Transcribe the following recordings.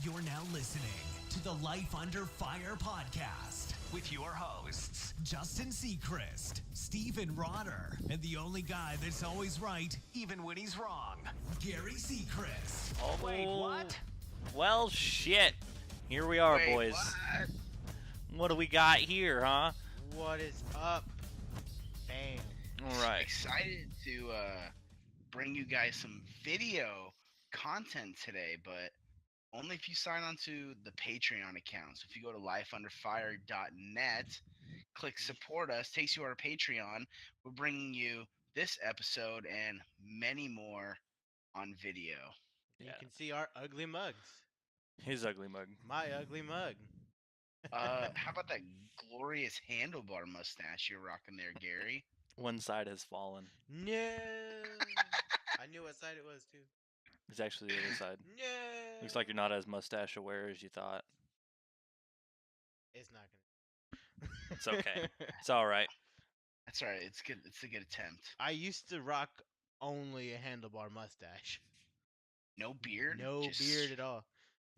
You're now listening to the Life Under Fire podcast with your hosts, Justin Seacrest, Stephen Rotter, and the only guy that's always right, even when he's wrong, Gary Seacrest. Oh, Wait, what? Well, shit. Here we are, boys. What do we got here, huh? What is up? Bam. All right. Excited to bring you guys some video content today, but only if you sign on to the Patreon account. So if you go to lifeunderfire.net, click support us, takes you to our Patreon. We're bringing you this episode and many more on video. You can see our ugly mugs. His ugly mug. My ugly mug. How about that glorious handlebar mustache you're rocking there, Gary? One side has fallen. No. I knew what side it was too. It's actually the other side. No. Looks like you're not as mustache aware as you thought. It's not gonna. It's okay. It's all right. That's all right. It's good. It's a good attempt. I used to rock only a handlebar mustache. No beard. No Just- beard at all.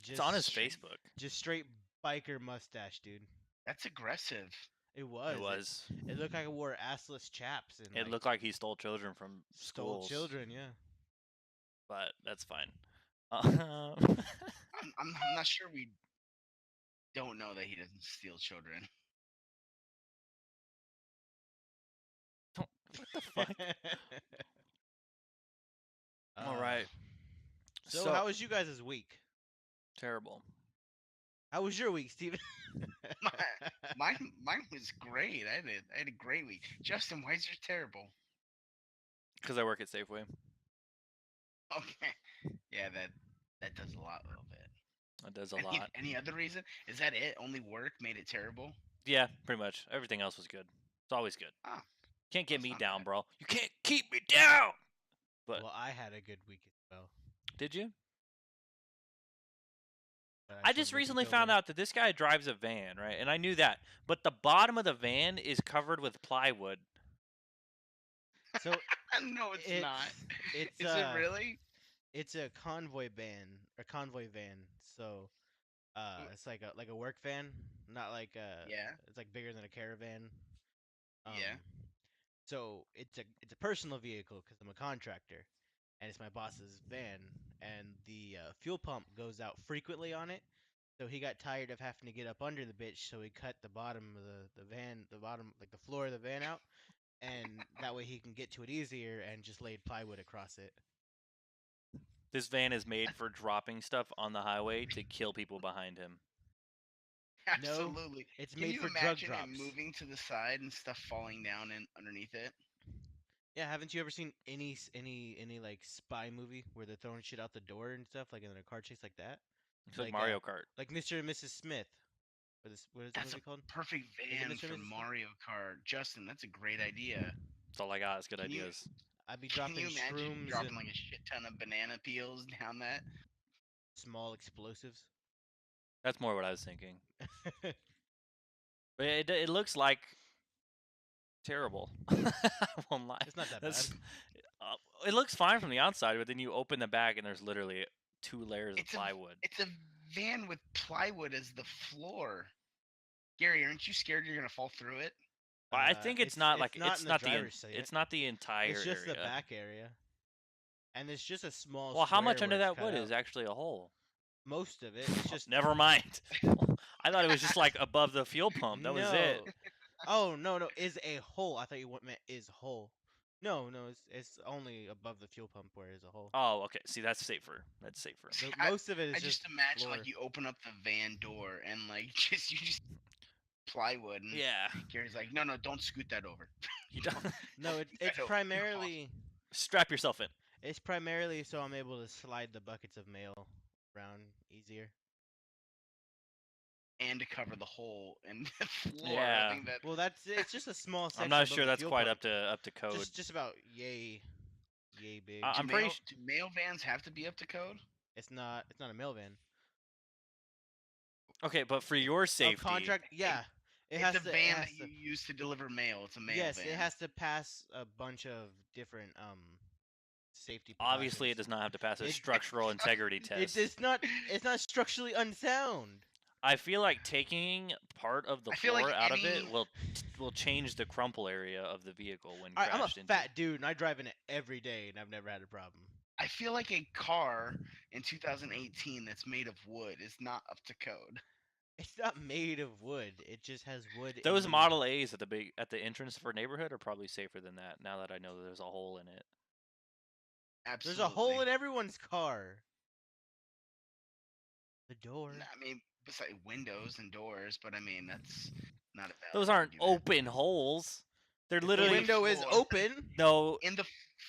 It's on his straight- Facebook. Just straight biker mustache, dude. That's aggressive. It was. It was. It looked like I wore assless chaps. And It looked like he stole children from stole schools. children. Yeah. But that's fine. I'm not sure we don't know that he doesn't steal children. what the fuck? All right. So, how was you guys' week? Terrible. How was your week, Steven? Mine was great. I had a great week. Justin, why is yours terrible? Because I work at Safeway. Okay. Yeah, that does a lot, a little bit. That does a lot. Any other reason? Is that it? Only work made it terrible? Yeah, pretty much. Everything else was good. It's always good. Ah, Can't get that's me not down, bad. bro. You can't keep me down. But Well, I had a good week as well. did you? but I just shouldn't recently until found then. out that this guy drives a van, right? And I knew that. But the bottom of the van is covered with plywood. So no, it's It's- not. it's, Is it really? it's a convoy van. So it's like a work van, not like Yeah. It's like bigger than a caravan. Yeah. So it's a personal vehicle because I'm a contractor, and it's my boss's van, and the fuel pump goes out frequently on it. So he got tired of having to get up under the bitch, so he cut the bottom of the van, the bottom, like the floor of the van out, and that way he can get to it easier and just laid plywood across it. This van is made for dropping stuff on the highway to kill people behind him. No, Absolutely. It's Can made you for drug imagine drops. it moving to the side and stuff falling down and underneath it? Yeah, haven't you ever seen any like spy movie where they're throwing shit out the door and stuff, like in a car chase like that? It's like Like, Mario Kart. Like Mr. and Mrs. Smith. What is the That's movie a called? perfect it van Mr. for and Mrs. Smith? Mario Kart. Justin, that's a great idea. That's all I got. It's good Can you- ideas. I'd be Can dropping you imagine shrooms dropping and like a shit ton of banana peels down that? small explosives. That's more what I was thinking. But it looks like terrible. I won't lie. It's not that That's, bad. it looks fine from the outside, but then you open the back and there's literally 2 layers It's of a- plywood. It's a van with plywood as the floor. Gary, aren't you scared you're gonna fall through it? But I think it's not like in the driver's seat. it's not the entire It's just area. the back area, and it's just a small. Well, how much square under where it's that cut wood out. is actually a hole? Most of it. It's just Never mind. I thought it was just like above the fuel pump. That was it. No. Oh no, is a hole. I thought you meant is hole. No, it's only above the fuel pump where is a hole. Oh, okay. See, that's safer. That's safer. So I- most of it is I just imagine floor. like you open up the van door and like you just plywood and Yeah. Gary's like, no, don't scoot that over. You don't No, I it's don't- primarily strap yourself in. it's primarily so I'm able to slide the buckets of mail around easier. And to cover the hole in the floor. Yeah. I think that Well, it's just a small section. I'm not above sure the that's fuel quite pump. up to code. Just about yay big. I'm do pretty mail, do mail vans have to be up to code? It's not a mail van. Okay, but for your safety, A contract, yeah. It It's has a to, it van has that to- you use to deliver mail. It's a mail yes, van. it has to pass a bunch of different safety. Obviously, it precautions. does not have to pass a It- structural integrity test. It's not. It's not structurally unsound. I feel like taking part of the I feel like floor out of it any- will change the crumple area of the vehicle when I'm a crashed into. fat dude, and I drive in it every day, and I've never had a problem. I feel like a car in 2018 that's made of wood is not up to code. It's not made of wood. It just has wood. Those in Model A's at the entrance for neighborhood are probably safer than that. Now that I know that there's a hole in it. Absolutely. There's a hole in everyone's car. The door. I mean, besides windows and doors, but I mean that's not a valid Those aren't argument. open holes. They're The literally window is floor. open. no. in the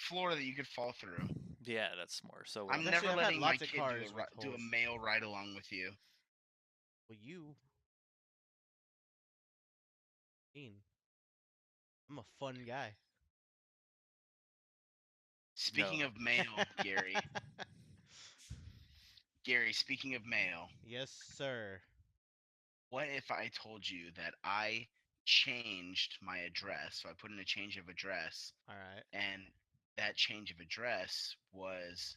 floor that you could fall through. Yeah, that's more. So I'm Especially never I've had letting my lots of kid do cars a, with do a holes. male ride along with you. Well, you. I'm a fun guy. Speaking No. of male, Gary. Gary, speaking of male, Yes, sir. what if I told you that I changed my address? So I put in a change of address, All right. and that change of address was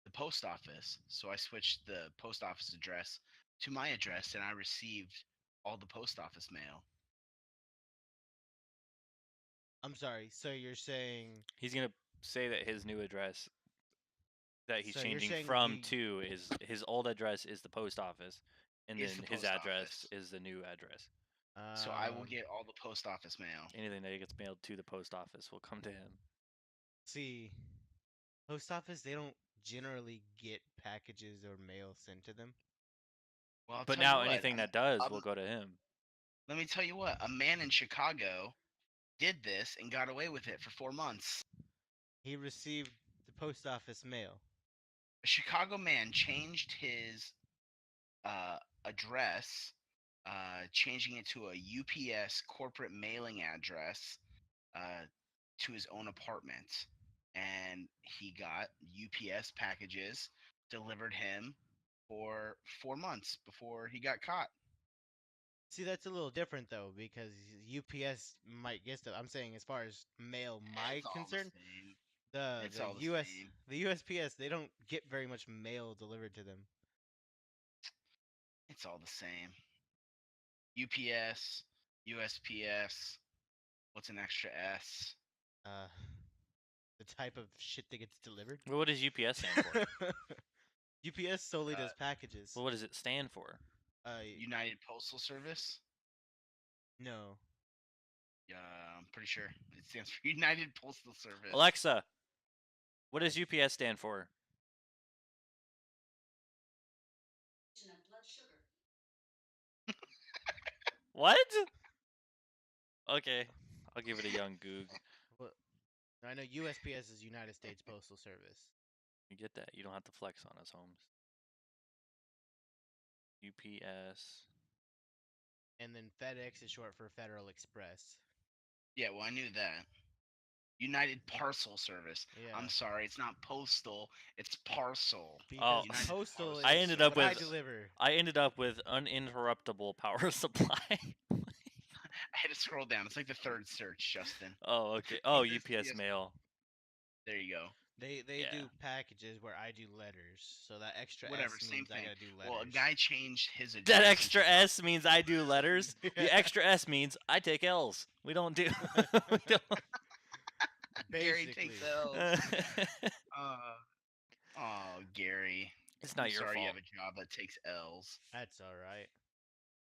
the post office. So I switched the post office address to my address, and I received all the post office mail. I'm sorry. So you're saying he's gonna say that his new address that he's So you're changing saying from the- to is his old address is the post office, and Is then the his post address office. is the new address. So I will um, get all the post office mail. Anything that gets mailed to the post office will come to him. see. Post office, they don't generally get packages or mail sent to them. Well, I'll But tell now you what, anything um, that does um, will go to him. let me tell you what, a man in Chicago did this and got away with it for 4 months. He received the post office mail. A Chicago man changed his address, changing it to a UPS corporate mailing address to his own apartment. And he got UPS packages delivered him for 4 months before he got caught. See, that's a little different though, because UPS might get stuff. I'm saying as far as mail, my It's all the concern, same. the It's the all the US same. the USPS, they don't get very much mail delivered to them. It's all the same. UPS, USPS. What's an extra S? Uh, the type of shit that gets delivered. Well, what does UPS stand for? UPS solely does Uh, packages. Well, what does it stand for? United Postal Service. No. Yeah, I'm pretty sure it stands for United Postal Service. Alexa, what does UPS stand for? What? Okay, I'll give it a young goog. Well, I know USPS is United States Postal Service. You get that? You don't have to flex on us, Holmes. UPS. And then FedEx is short for Federal Express. Yeah, well, I knew that. United Parcel Service. Yeah. I'm sorry, it's not postal, it's parcel. Because United postal Parcel is I ended up what I with- deliver. I ended up with uninterruptible power supply. I had to scroll down. It's like the third search, Justin. Oh, okay. Oh, USPS. UPS mail. There you go. They Yeah. do packages where I do letters. So that extra Whatever, S same means I thing. gotta do letters. Well, a guy changed his address. That in extra Chicago. S means I do letters. Yeah. The extra S means I take L's. We don't do. we don't. Gary Basically. takes L's. Oh, Gary. It's not I'm your sorry fault. you have a job that takes L's. That's all right.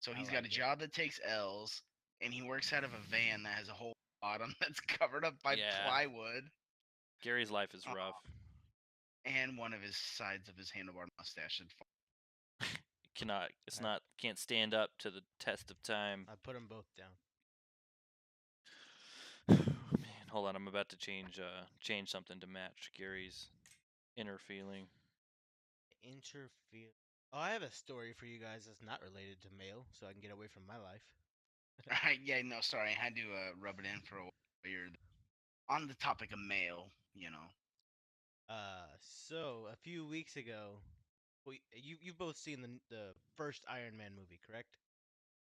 So I he's got a like it. job that takes L's, and he works out of a van that has a whole bottom that's covered up by Yeah. plywood, Gary's life is Oh. rough. and one of his sides of his handlebar mustache had fallen. It's not. Can't stand up to the test of time. I put them both down. Man, hold on. I'm about to change something to match Gary's inner feeling. Interfere. Oh, I have a story for you guys that's not related to mail, so I can get away from my life. Yeah, no, sorry, I had to rub it in for a while. You're on the topic of mail, you know. So a few weeks ago, well, you've both seen the first Iron Man movie, correct?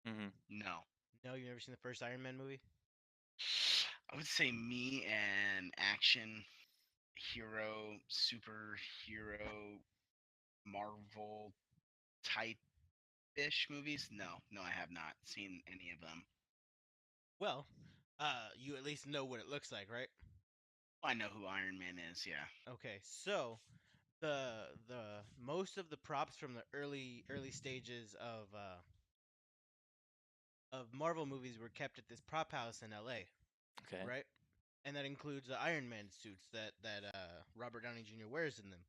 Mm-hmm. No. No, you've never seen the first Iron Man movie? I would say me and Action superhero, Marvel type ish movies? No, I have not seen any of them. Well, you at least know what it looks like, right? I know who Iron Man is. Yeah. Okay, so the most of the props from the early stages of Marvel movies were kept at this prop house in L.A. Okay. Right? And that includes the Iron Man suits that Robert Downey Jr. wears in them.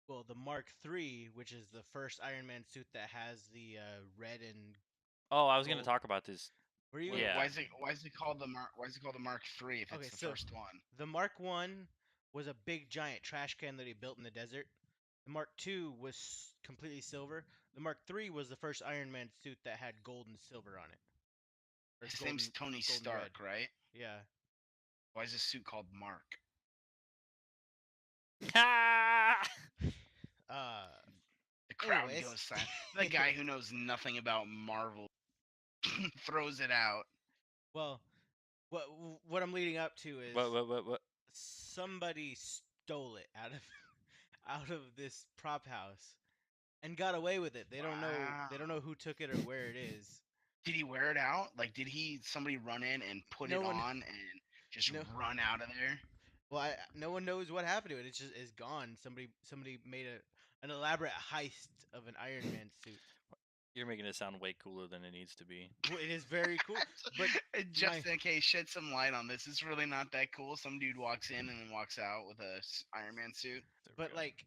Well, the Mark III, which is the first Iron Man suit that has the red and Oh, I was gonna gold. talk about this. Were you? Wait, Yeah. why is it called the Mark III if Okay, it's the so first one? the Mark One was a big giant trash can that he built in the desert. The Mark II was completely silver. The Mark III was the first Iron Man suit that had gold and silver on it. Or His name's Tony golden red. Stark, right? Yeah. Why is this suit called Mark? Uh. The crowd Anyways. goes silent. The guy who knows nothing about Marvel throws it out. Well, what I'm leading up to is What? somebody stole it out of out of this prop house and got away with it. They don't know Wow. who took it or where it is. Did he wear it out? Like, did somebody run in and put No it one on and just no run out of there? well, no one knows what happened to it. It's gone. Somebody made an elaborate heist of an Iron Man suit. You're making it sound way cooler than it needs to be. Well, it is very cool, but Just in case, shed some light on this. It's really not that cool. Some dude walks in and then walks out with a Iron Man suit. There we but go. like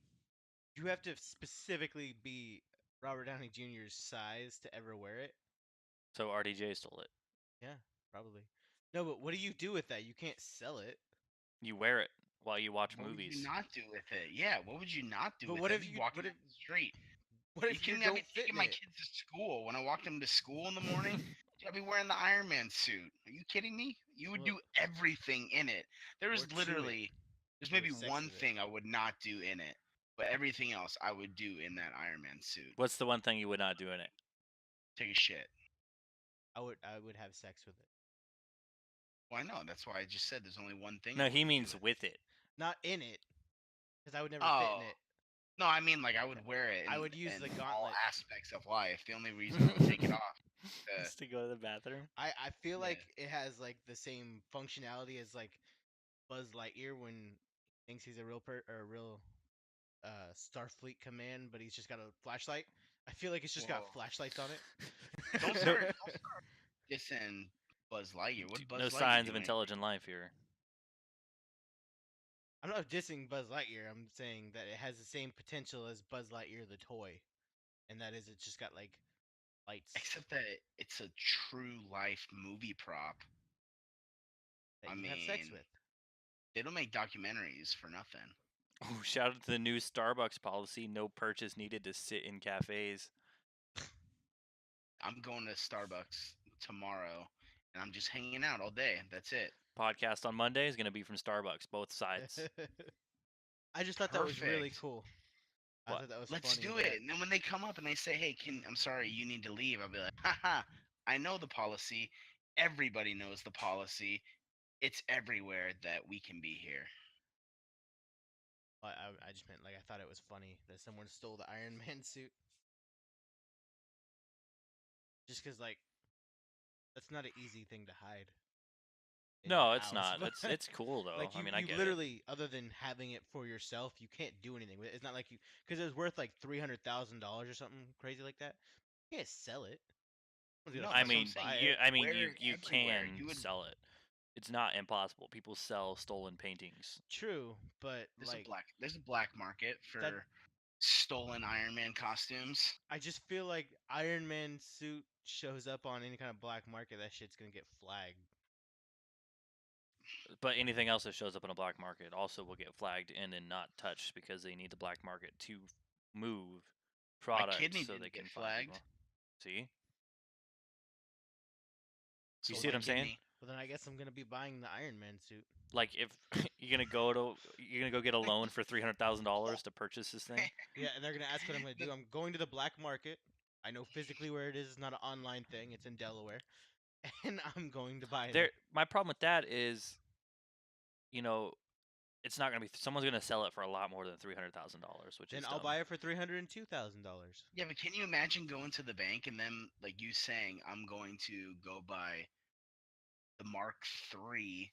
you have to specifically be Robert Downey Jr.'s size to ever wear it. So RDJ stole it. Yeah, probably. No, but what do you do with that? You can't sell it. You wear it while you watch What would movies. you not do with it? Yeah, what would you not do But with what it? if You'd you- walk what down if- the street? What You if you kidding me? I'd don't be fit taking in my it? kids to school. When I walk them to school in the morning, dude, I'd be wearing the Iron Man suit. Are you kidding me? You would Well- do everything in it. There Or is chew it. literally, there's Or maybe sex one with it. thing I would not do in it, but everything else I would do in that Iron Man suit. What's the one thing you would not do in it? Take a shit. I would have sex with it. Well, I know. That's why I just said there's only one thing. I No, he wouldn't do means it. with it. Not in it, because I would never fit Oh. in it. No, I mean like I would wear it. I in- would use the in all gauntlet. aspects of life. The only reason I would take it off. Just to go to the bathroom. I feel Yeah. like it has like the same functionality as like Buzz Lightyear when he thinks he's a real Starfleet command, but he's just got a flashlight. I feel like it's just got Whoa. flashlights on it. Don't start dissing Buzz Lightyear. What Buzz No Lightyear signs of doing? intelligent life here. I'm not dissing Buzz Lightyear. I'm saying that it has the same potential as Buzz Lightyear the toy, and that is it's just got like lights Except that it's a true life movie prop. that I you have sex mean- with. They don't make documentaries for nothing. Oh, shout out to the new Starbucks policy: no purchase needed to sit in cafes. I'm going to Starbucks tomorrow, and I'm just hanging out all day. That's it. Podcast on Monday is gonna be from Starbucks, both sides. I just thought that was really Perfect. cool. I What? thought that was Let's funny do that- it. And then when they come up and they say, "Hey, I'm sorry, you need to leave," I'll be like, "Haha, I know the policy. Everybody knows the policy. It's everywhere that we can be here." I just meant like I thought it was funny that someone stole the Iron Man suit. Just because like that's not an easy thing to hide. in No, your it's house, not. but- It's cool though. Like I mean, I you get literally, other than having it for yourself, you can't do anything with it. It's not like you, because it was worth like $300,000 or something crazy like that. You can't sell it. Someone's No, gonna it. that's what I'm fucking buy saying. You, it. I mean, Wear you it you everywhere. can You would- sell it. It's not impossible. People sell stolen paintings. True, but There's like a black market for stolen Iron Man costumes. I just feel like Iron Man suit shows up on any kind of black market, that shit's gonna get flagged. But anything else that shows up in a black market also will get flagged and then not touched because they need the black market to move products kidney so didn't they get can find flagged. people. See? You Sold see what my I'm saying? kidney. Well, then I guess I'm gonna be buying the Iron Man suit. Like if you're gonna go get a loan for $300,000 to purchase this thing. Yeah, and they're gonna ask what I'm gonna do. I'm going to the black market. I know physically where it is. It's not an online thing. It's in Delaware, and I'm going to buy it. There, my problem with that is, you know, it's not gonna be. Someone's gonna sell it for a lot more than $300,000, which Then is I'll dumb. buy it for $302,000. Yeah, but can you imagine going to the bank and then like you saying, "I'm going to go buy the Mark III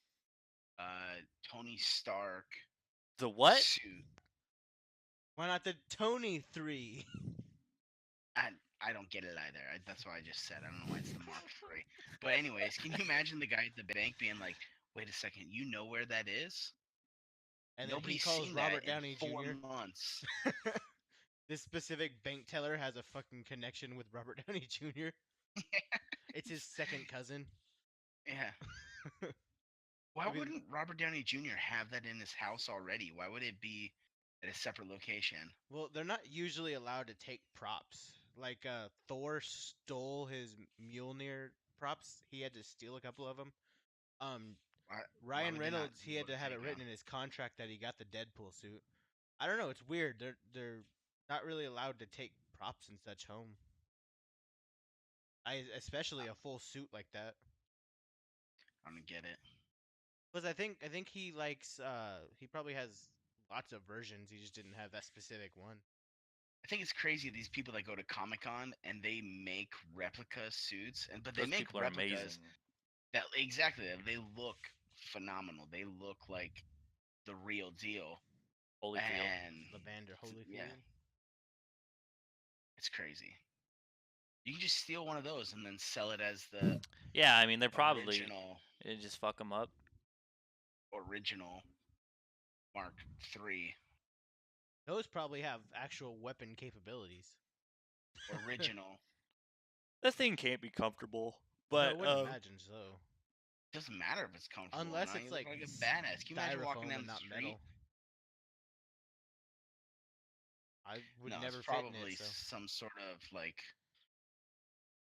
Tony Stark The what? suit." Why not the Tony 3? I don't get it either. That's why I just said I don't know why it's the Mark III. But anyways, can you imagine the guy at the bank being like, "Wait a second, you know where that is? And then he Nobody's calls seen Robert that in Downey 4 Jr. months." This specific bank teller has a fucking connection with Robert Downey Jr. It's his second cousin. Yeah. Why I mean- wouldn't Robert Downey Jr. have that in his house already? Why would it be at a separate location? Well, they're not usually allowed to take props. Like Thor stole his Mjolnir props. He had to steal a couple of them. Why Ryan would they not Reynolds, be he had able to have it take written 'em? in his contract that he got the Deadpool suit. I don't know. It's weird. They're not really allowed to take props and such home. Especially a full suit like that. I don't get it. Because I think he likes he probably has lots of versions. He just didn't have that specific one. I think it's crazy these people that go to Comic Con and they make replica suits, but they Those make people are replicas amazing. that exactly they look phenomenal. They look like the real deal, Holyfield. and Lavander Holyfield. yeah, it's crazy. You can just steal one of those and then sell it as the Yeah, I mean they're probably original just fuck them up. Mark III. Those probably have actual weapon capabilities. Original. That thing can't be comfortable, No, I but wouldn't imagine so. Doesn't matter if it's comfortable. or Unless not, it's you look like a badass. Can you imagine walking styrofoam down and the not street? metal. I would No, never it's fit in probably it. So. some sort of like.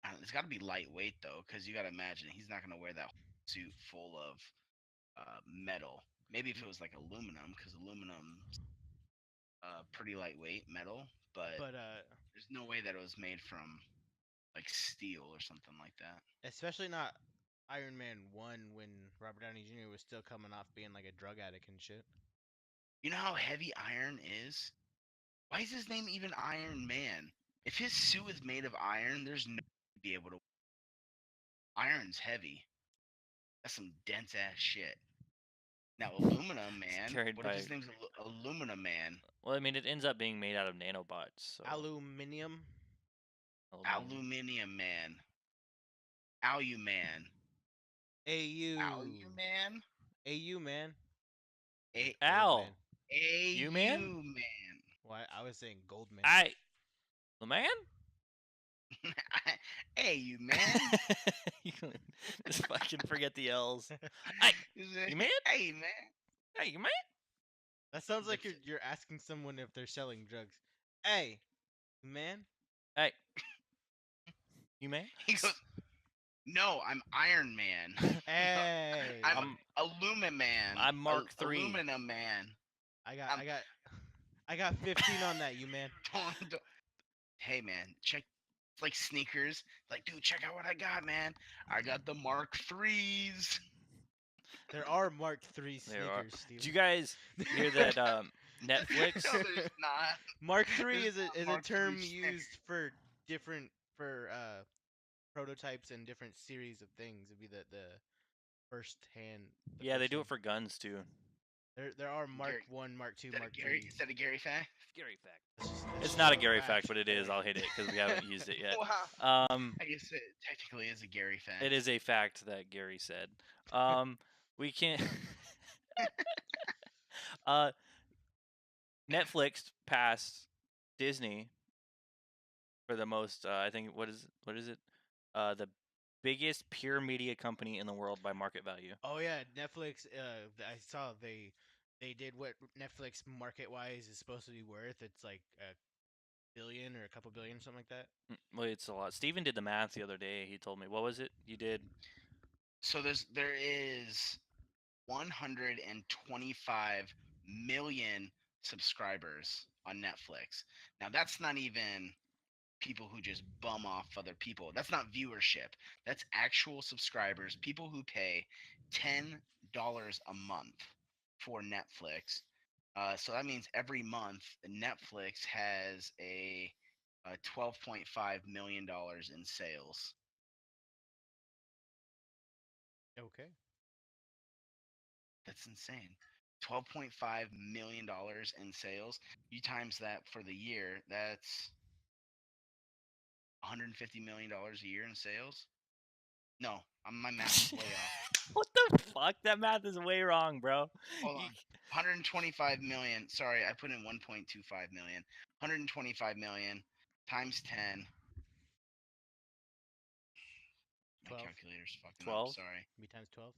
I don't know, it's got to be lightweight though, because you got to imagine he's not gonna wear that suit full of metal. Maybe if it was like aluminum, because aluminum's pretty lightweight metal, but But there's no way that it was made from like steel or something like that. especially not Iron Man 1 when Robert Downey Jr. was still coming off being like a drug addict and shit. You know how heavy iron is? Why is his name even Iron Man? If his suit is made of iron, there's no way to be able to. Iron's heavy. That's some dense ass shit. Now aluminum man. carried What if by- his name's Aluminum Man? well, I mean it ends up being made out of nanobots. So Aluminium. aluminum. Aluminium Man. Aluman. AU. Aluman. AU man. A Al. Man. You man? Man. Why I was saying Goldman. I the man? Hey, you man. You can just fucking forget the L's. Is it- You man? Hey, man. Hey, you man? That sounds like That's you're asking someone if they're selling drugs. Hey, man. Hey. You man? He goes, "No, I'm Iron Man. Hey. I'm Aluminum Man. I'm Mark III. Aluminum Man. I got 15 on that, you man. Don't- Hey, man, check." It's like sneakers. Like, dude, check out what I got, man. I got the Mark IIIs. There are Mark III There are. sneakers, Steve. Did you guys hear that Netflix? No, there's not. Mark III There's is not a Mark term III used for different prototypes and different series of things. It'd be the first hand. the Yeah, they first do hand. it for guns too. There are Mark Gary- 1, Mark 2, Is that, Mark a Gary, 3. is that a Gary fact? Gary fact. That's just- that's It's just not a a Gary fact. fact, but it is. I'll hit it because we haven't used it yet. Wow. Um, I guess it technically is a Gary fact. it is a fact that Gary said. We can't. Netflix passed Disney for the most. I think what is it? The biggest pure media company in the world by market value. Oh yeah, Netflix. I saw they did what Netflix market wise is supposed to be worth. It's like a billion or a couple billion, something like that. Well, it's a lot. Steven did the math the other day. He told me, what was it? You did. So there is 125 million subscribers on Netflix. Now that's not even people who just bum off other people. That's not viewership. That's actual subscribers, people who pay $10 a month for Netflix. So that means every month Netflix has a $12.5 million in sales. Okay. That's insane. $12.5 million in sales. You times that for the year, that's $150 million a year in sales. No, my math is way off. What the fuck? That math is way wrong, bro. Hold You- on. 125 million. Sorry, I put in 1.25 million. 125 million times 10. My 12. calculator's fucking 12? up. Sorry. B times 12.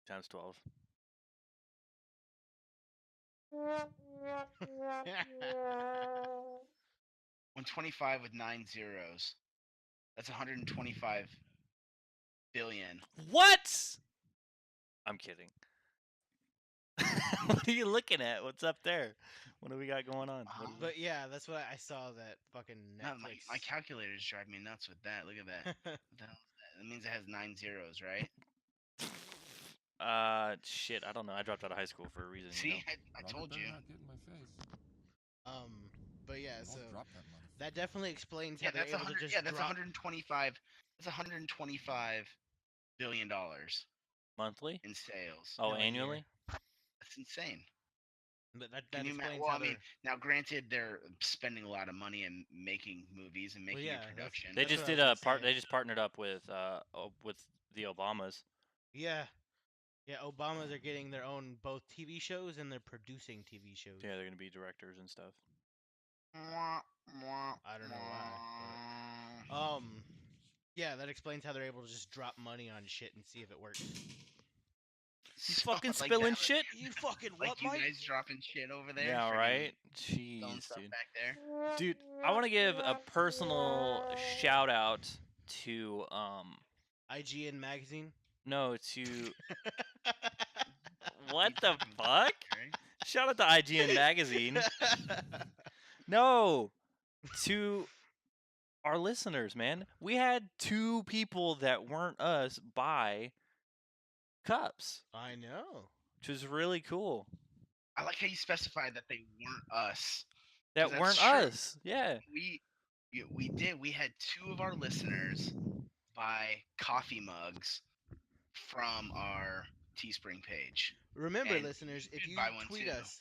Times 12. 125 with 9 zeros. That's 125 billion. What? I'm kidding. What are you looking at? What's up there? What do we got going on? What is it? But yeah, that's what I saw. That fucking No, Netflix. my calculator's driving me nuts with that. Look at that. What the hell is that? That means it has 9 zeros, right? Shit, I don't know. I dropped out of high school for a reason. See, You know? I Robert told better you. not get in my face. But yeah, Don't so drop that motherfucker. that definitely explains Yeah, how they're that's able to 100. just Yeah, that's drop. 125. That's 125 billion dollars Monthly? in sales. Oh, No, a year. annually? That's insane. But that Can you explains well, how I mean, they're. now granted, they're spending a lot of money and making movies and making yeah, a that's- production. They That's just what I did was a gonna part. say. They just partnered up with the Obamas. Yeah. Yeah, Obamas are getting their own both TV shows and they're producing TV shows. Yeah, they're gonna be directors and stuff. I I don't know why. Yeah, that explains how they're able to just drop money on shit and see if it works. You So, fucking like spilling that, shit. You fucking like what, you Mike? guys dropping shit over there. Yeah, friggin' right. throwing Jeez, stuff dude. back there. Dude, I want to give a personal shout out to IGN magazine. no to You what the talking about, fuck? Gary? Shout out to IGN magazine. No, to our listeners, man. We had 2 people that weren't us buy cups, I know. which was really cool. I like how you specified that they weren't us. That that's weren't true. us. Yeah. We did. We had 2 of our listeners buy coffee mugs from our Teespring page. Remember, And listeners, you if could you buy one tweet too. us,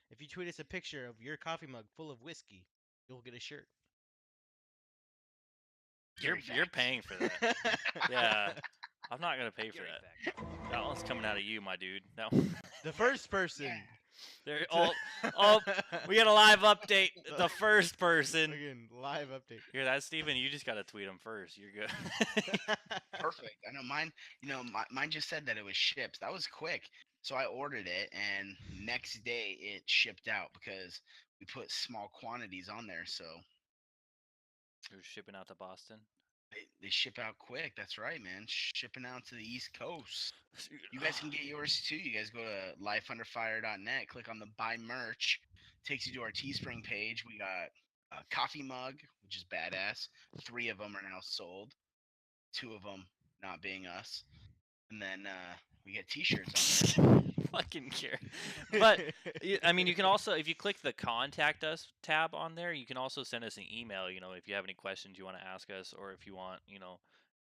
if you tweet us a picture of your coffee mug full of whiskey, you'll get a shirt. You're Gary you're facts. paying for that. Yeah. I'm not going to pay for that. That one's coming out of you, my dude. No. The first person. Yeah. There oh, we got a live update. The first person. Again, live update. Hear that, Steven? You just got to tweet him first. You're good. Perfect. I know mine. Mine just said that it was shipped. That was quick. So I ordered it, and next day it shipped out because we put small quantities on there. So You're shipping out to Boston. they ship out quick. That's right, man. Shipping out to the East Coast. You guys can get yours too. You guys go to lifeunderfire.net, click on the buy merch, takes you to our Teespring page. We got a coffee mug, which is badass. 3 of them are now sold. 2 of them not being us. And then we get t-shirts on there. Fucking care. But I mean, you can also, if you click the contact us tab on there, you can also send us an email. You know, if you have any questions you want to ask us, or if you want, you know,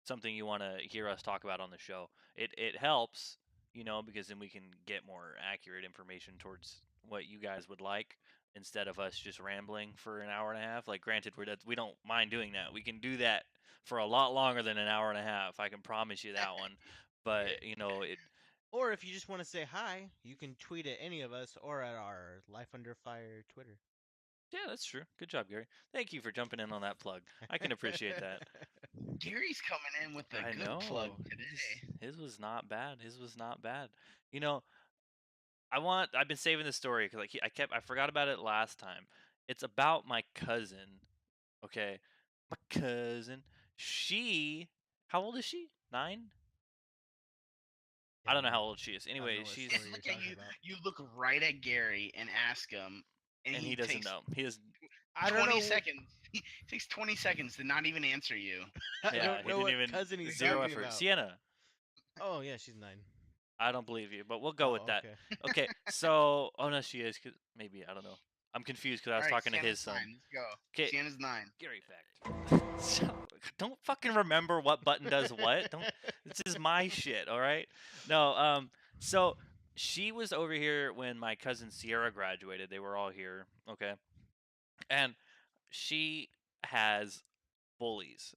something you want to hear us talk about on the show. It helps, you know, because then we can get more accurate information towards what you guys would like instead of us just rambling for an hour and a half. Like, granted, we don't mind doing that. We can do that for a lot longer than an hour and a half. I can promise you that one. But you know, Or if you just want to say hi, you can tweet at any of us or at our Life Under Fire Twitter. yeah, that's true. Good job, Gary. Thank you for jumping in on that plug. I can appreciate that. Gary's coming in with a I good know. plug today. His was not bad. His was not bad. You know, I've been saving this story because I forgot about it last time. It's about my cousin. Okay, my cousin. How old is she? 9? I don't know how old she is. don't know Anyway, what she's story you're Look at talking you. about. You look right at Gary and ask him, and he doesn't takes know. He is. I don't 20 know. seconds. He takes 20 seconds to not even answer you. I Yeah, don't he know didn't what even cousin he's zero talking effort. about. Sienna. Oh yeah, she's 9. I don't believe you, but we'll go with Oh, that. okay. Okay, so no, she is. Maybe I don't know. I'm confused because I was Alright, talking to his Sienna's son. 9. Let's go. 'Kay. Sienna's 9. Gary fact. So, don't fucking remember what button does what. Don't. This is my shit. All right. No. So she was over here when my cousin Sierra graduated. They were all here. Okay. And she has bullies.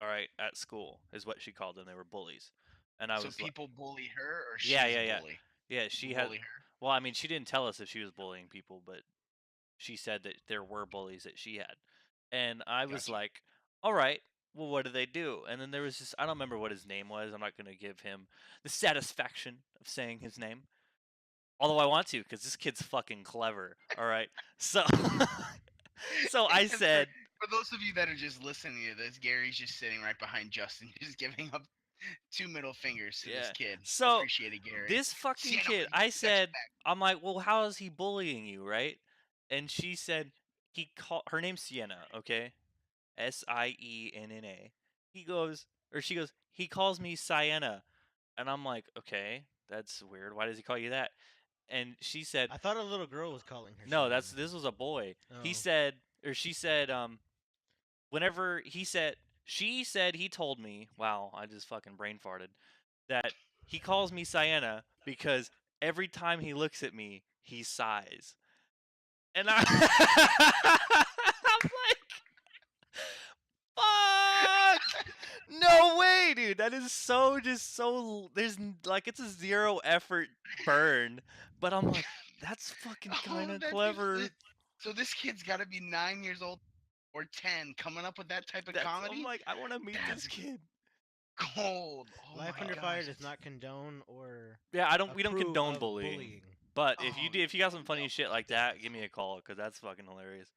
All right, at school is what she called them. They were bullies. And I So was like, people bully her, or she's yeah, a yeah, yeah, bully? yeah. People She had. bully her. Well, I mean, she didn't tell us if she was bullying people, but she said that there were bullies that she had. And I was Gotcha. like, all right, well, what do they do? And then there was this, I don't remember what his name was. I'm not going to give him the satisfaction of saying his name. Although I want to, because this kid's fucking clever. All right. So, so I And said, for those of you that are just listening to this, Gary's just sitting right behind Justin, just giving up 2 middle fingers to this Yeah. kid. So, Appreciate it, Gary. this fucking Sienna, kid, what do I you said, expect? I'm like, well, how is he bullying you, right? And she said, her name's Sienna, okay? Sienna. He goes, or she goes, he calls me Sienna. And I'm like, okay, that's weird. Why does he call you that? And she said, I thought a little girl was calling her. no, Sienna. this was a boy. He Oh. said, or she said, whenever she said he told me, wow, I just fucking brain farted, that he calls me Sienna because every time he looks at me, he sighs. And I'm like, fuck! No way, dude. That is so just so. Like it's a 0 effort burn, but I'm like, that's fucking kind of that dude's clever. So this kid's got to be 9 years old or 10, coming up with that type of I'm comedy. like, I want to meet this That's kid. Cold. Oh Life my Under gosh, Fire does that's- not condone or Yeah, we don't approve condone of bullying. But if you Oh, do, if you got some funny no. shit like that, give me a call because that's fucking hilarious.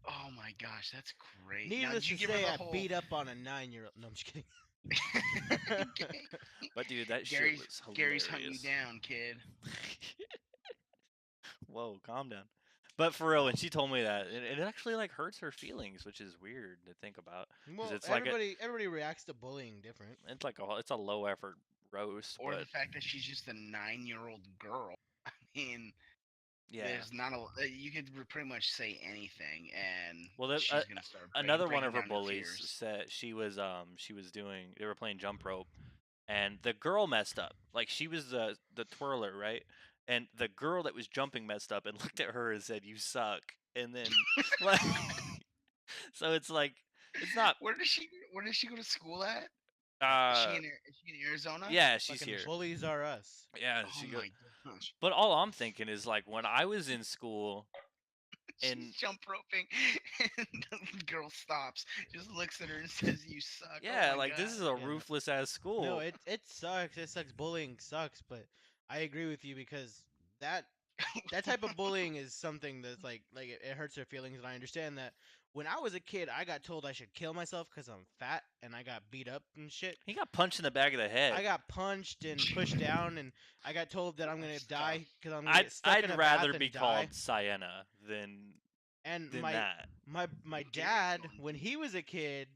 Oh my gosh, that's great. Now, Needless did you to give her say, the I whole... beat up on a 9-year-old. No, I'm just kidding. But dude, that shit Gary's, was hilarious. Gary's hunting you down, kid. Whoa, calm down. But for real, when she told me that, it actually like hurts her feelings, which is weird to think about. Well, it's like everybody reacts to bullying different. It's like it's a low effort roast, Or but the fact that she's just a 9-year-old girl. I mean, yeah. there's not you could pretty much say anything, and Well, she's gonna start another one breaking of her down in bullies tears. said she was doing, they were playing jump rope, and the girl messed up. Like she was the twirler, right? And the girl that was jumping messed up and looked at her and said, "You suck." And then like, so it's like it's not. Where does she go to school at? Is she in Arizona? Yeah, she's Fucking here. bullies are us. Yeah, Oh she my goes. gosh. But all I'm thinking is like when I was in school, and She's jump roping, and the girl stops, just looks at her and says, "You suck." Oh yeah, my like this God. is a Yeah. ruthless ass school. No, it sucks. It sucks. Bullying sucks, but I agree with you because that type of bullying is something that's like it hurts their feelings, and I understand that. When I was a kid, I got told I should kill myself because I'm fat, and I got beat up and shit. He got punched in the back of the head. I got punched and pushed down, and I got told that I'm gonna That's die tough. because I'm gonna get stuck in I'd a rather bath be and die. called Sienna than And than my that. my Gary dad, going when he was a kid,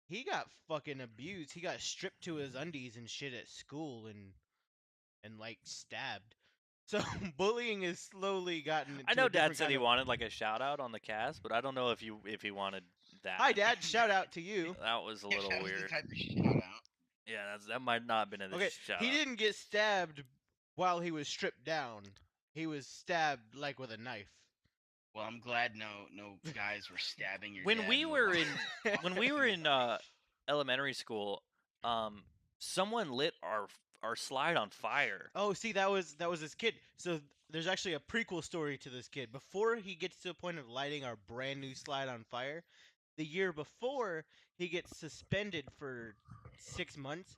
he got fucking abused. He got stripped to his undies and shit at school and like stabbed. So bullying has slowly gotten into I a know Dad different said kind he of... wanted like a shout out on the cast, but I don't know if he wanted that. Hi, Dad. Shout out to you. That was a Yeah, little that was the weird. type of shout out. Yeah, that might not have been a Okay, shout he out. didn't get stabbed while he was stripped down. He was stabbed like with a knife. Well, I'm glad no guys were stabbing your When dad we in the were leg. in when we were in elementary school, someone lit our slide on fire. Oh, see, that was this kid. So there's actually a prequel story to this kid. Before he gets to the point of lighting our brand new slide on fire, the year before he gets suspended for 6 months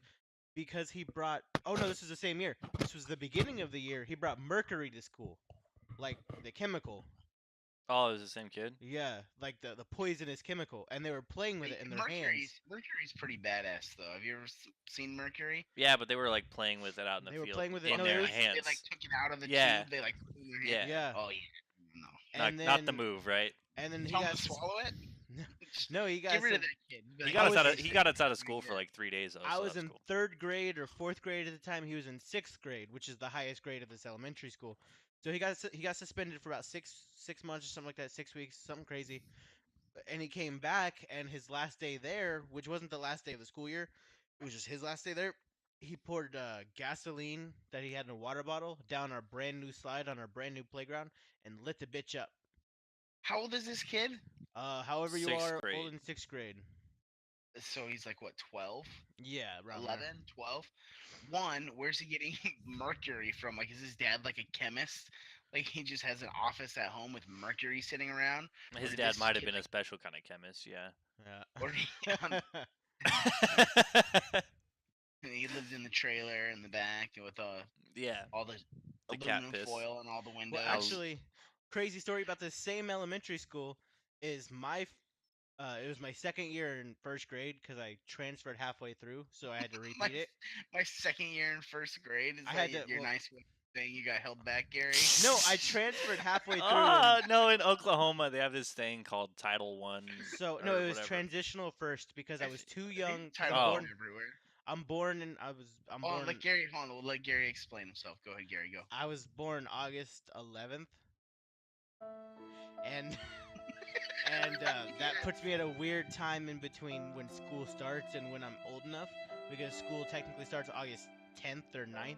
because he brought... Oh no, this is the same year. This was the beginning of the year. He brought mercury to school, like the chemical. Oh, it was the same kid. Yeah, like the poisonous chemical, and they were playing with it in their hands. Mercury's pretty badass though. Have you ever seen Mercury? Yeah, but they were like playing with it out in the They were field playing with it- in no, their it was- hands. They like took it out of the Yeah. tube. They like put it in their Yeah. hand. Yeah, Oh yeah. No. and Not the then- move, right? And then he Tell him got to swallow it. Just no, he got get rid of sus- that kid. He got us out of- he got us out of school for like 3 days though. I so was that's in cool. 3rd grade or 4th grade at the time. He was in 6th grade, which is the highest grade of this elementary school. So he got suspended for about six months or something like that, 6 weeks, something crazy. And he came back, and his last day there, which wasn't the last day of the school year, it was just his last day there. He poured gasoline that he had in a water bottle down our brand new slide on our brand new playground and lit the bitch up. How old is this kid? However you 6th are grade. old in 6th grade. So he's like what, 12? Yeah, around 11, there. 12? One, where's he getting mercury from? Like, is his dad like a chemist? Like, he just has an office at home with mercury sitting around? Or His did dad this might have kid, been a like, special kind of chemist, yeah. or Yeah. he lives in the trailer in the back with Yeah, all the the cat aluminum piss. foil on all the windows. Well, actually, crazy story about this same elementary school is it was my 2nd year in 1st grade because I transferred halfway through, so I had to my, repeat it. my 2nd year in 1st grade is I that had to- your well- nice way of saying you got held back, Gary? No, I transferred halfway through. Ah, no, in Oklahoma they have this thing called Title One. So or no, it was whatever. transitional first because I was too I think young. 'Cause Title Oh. one everywhere. I'm born and I'm Oh, born. let Gary. Hold on. We'll let Gary explain himself. Go ahead, Gary. Go. I was born August 11th, and that puts me at a weird time in between when school starts and when I'm old enough, because school technically starts August 10th or 9th.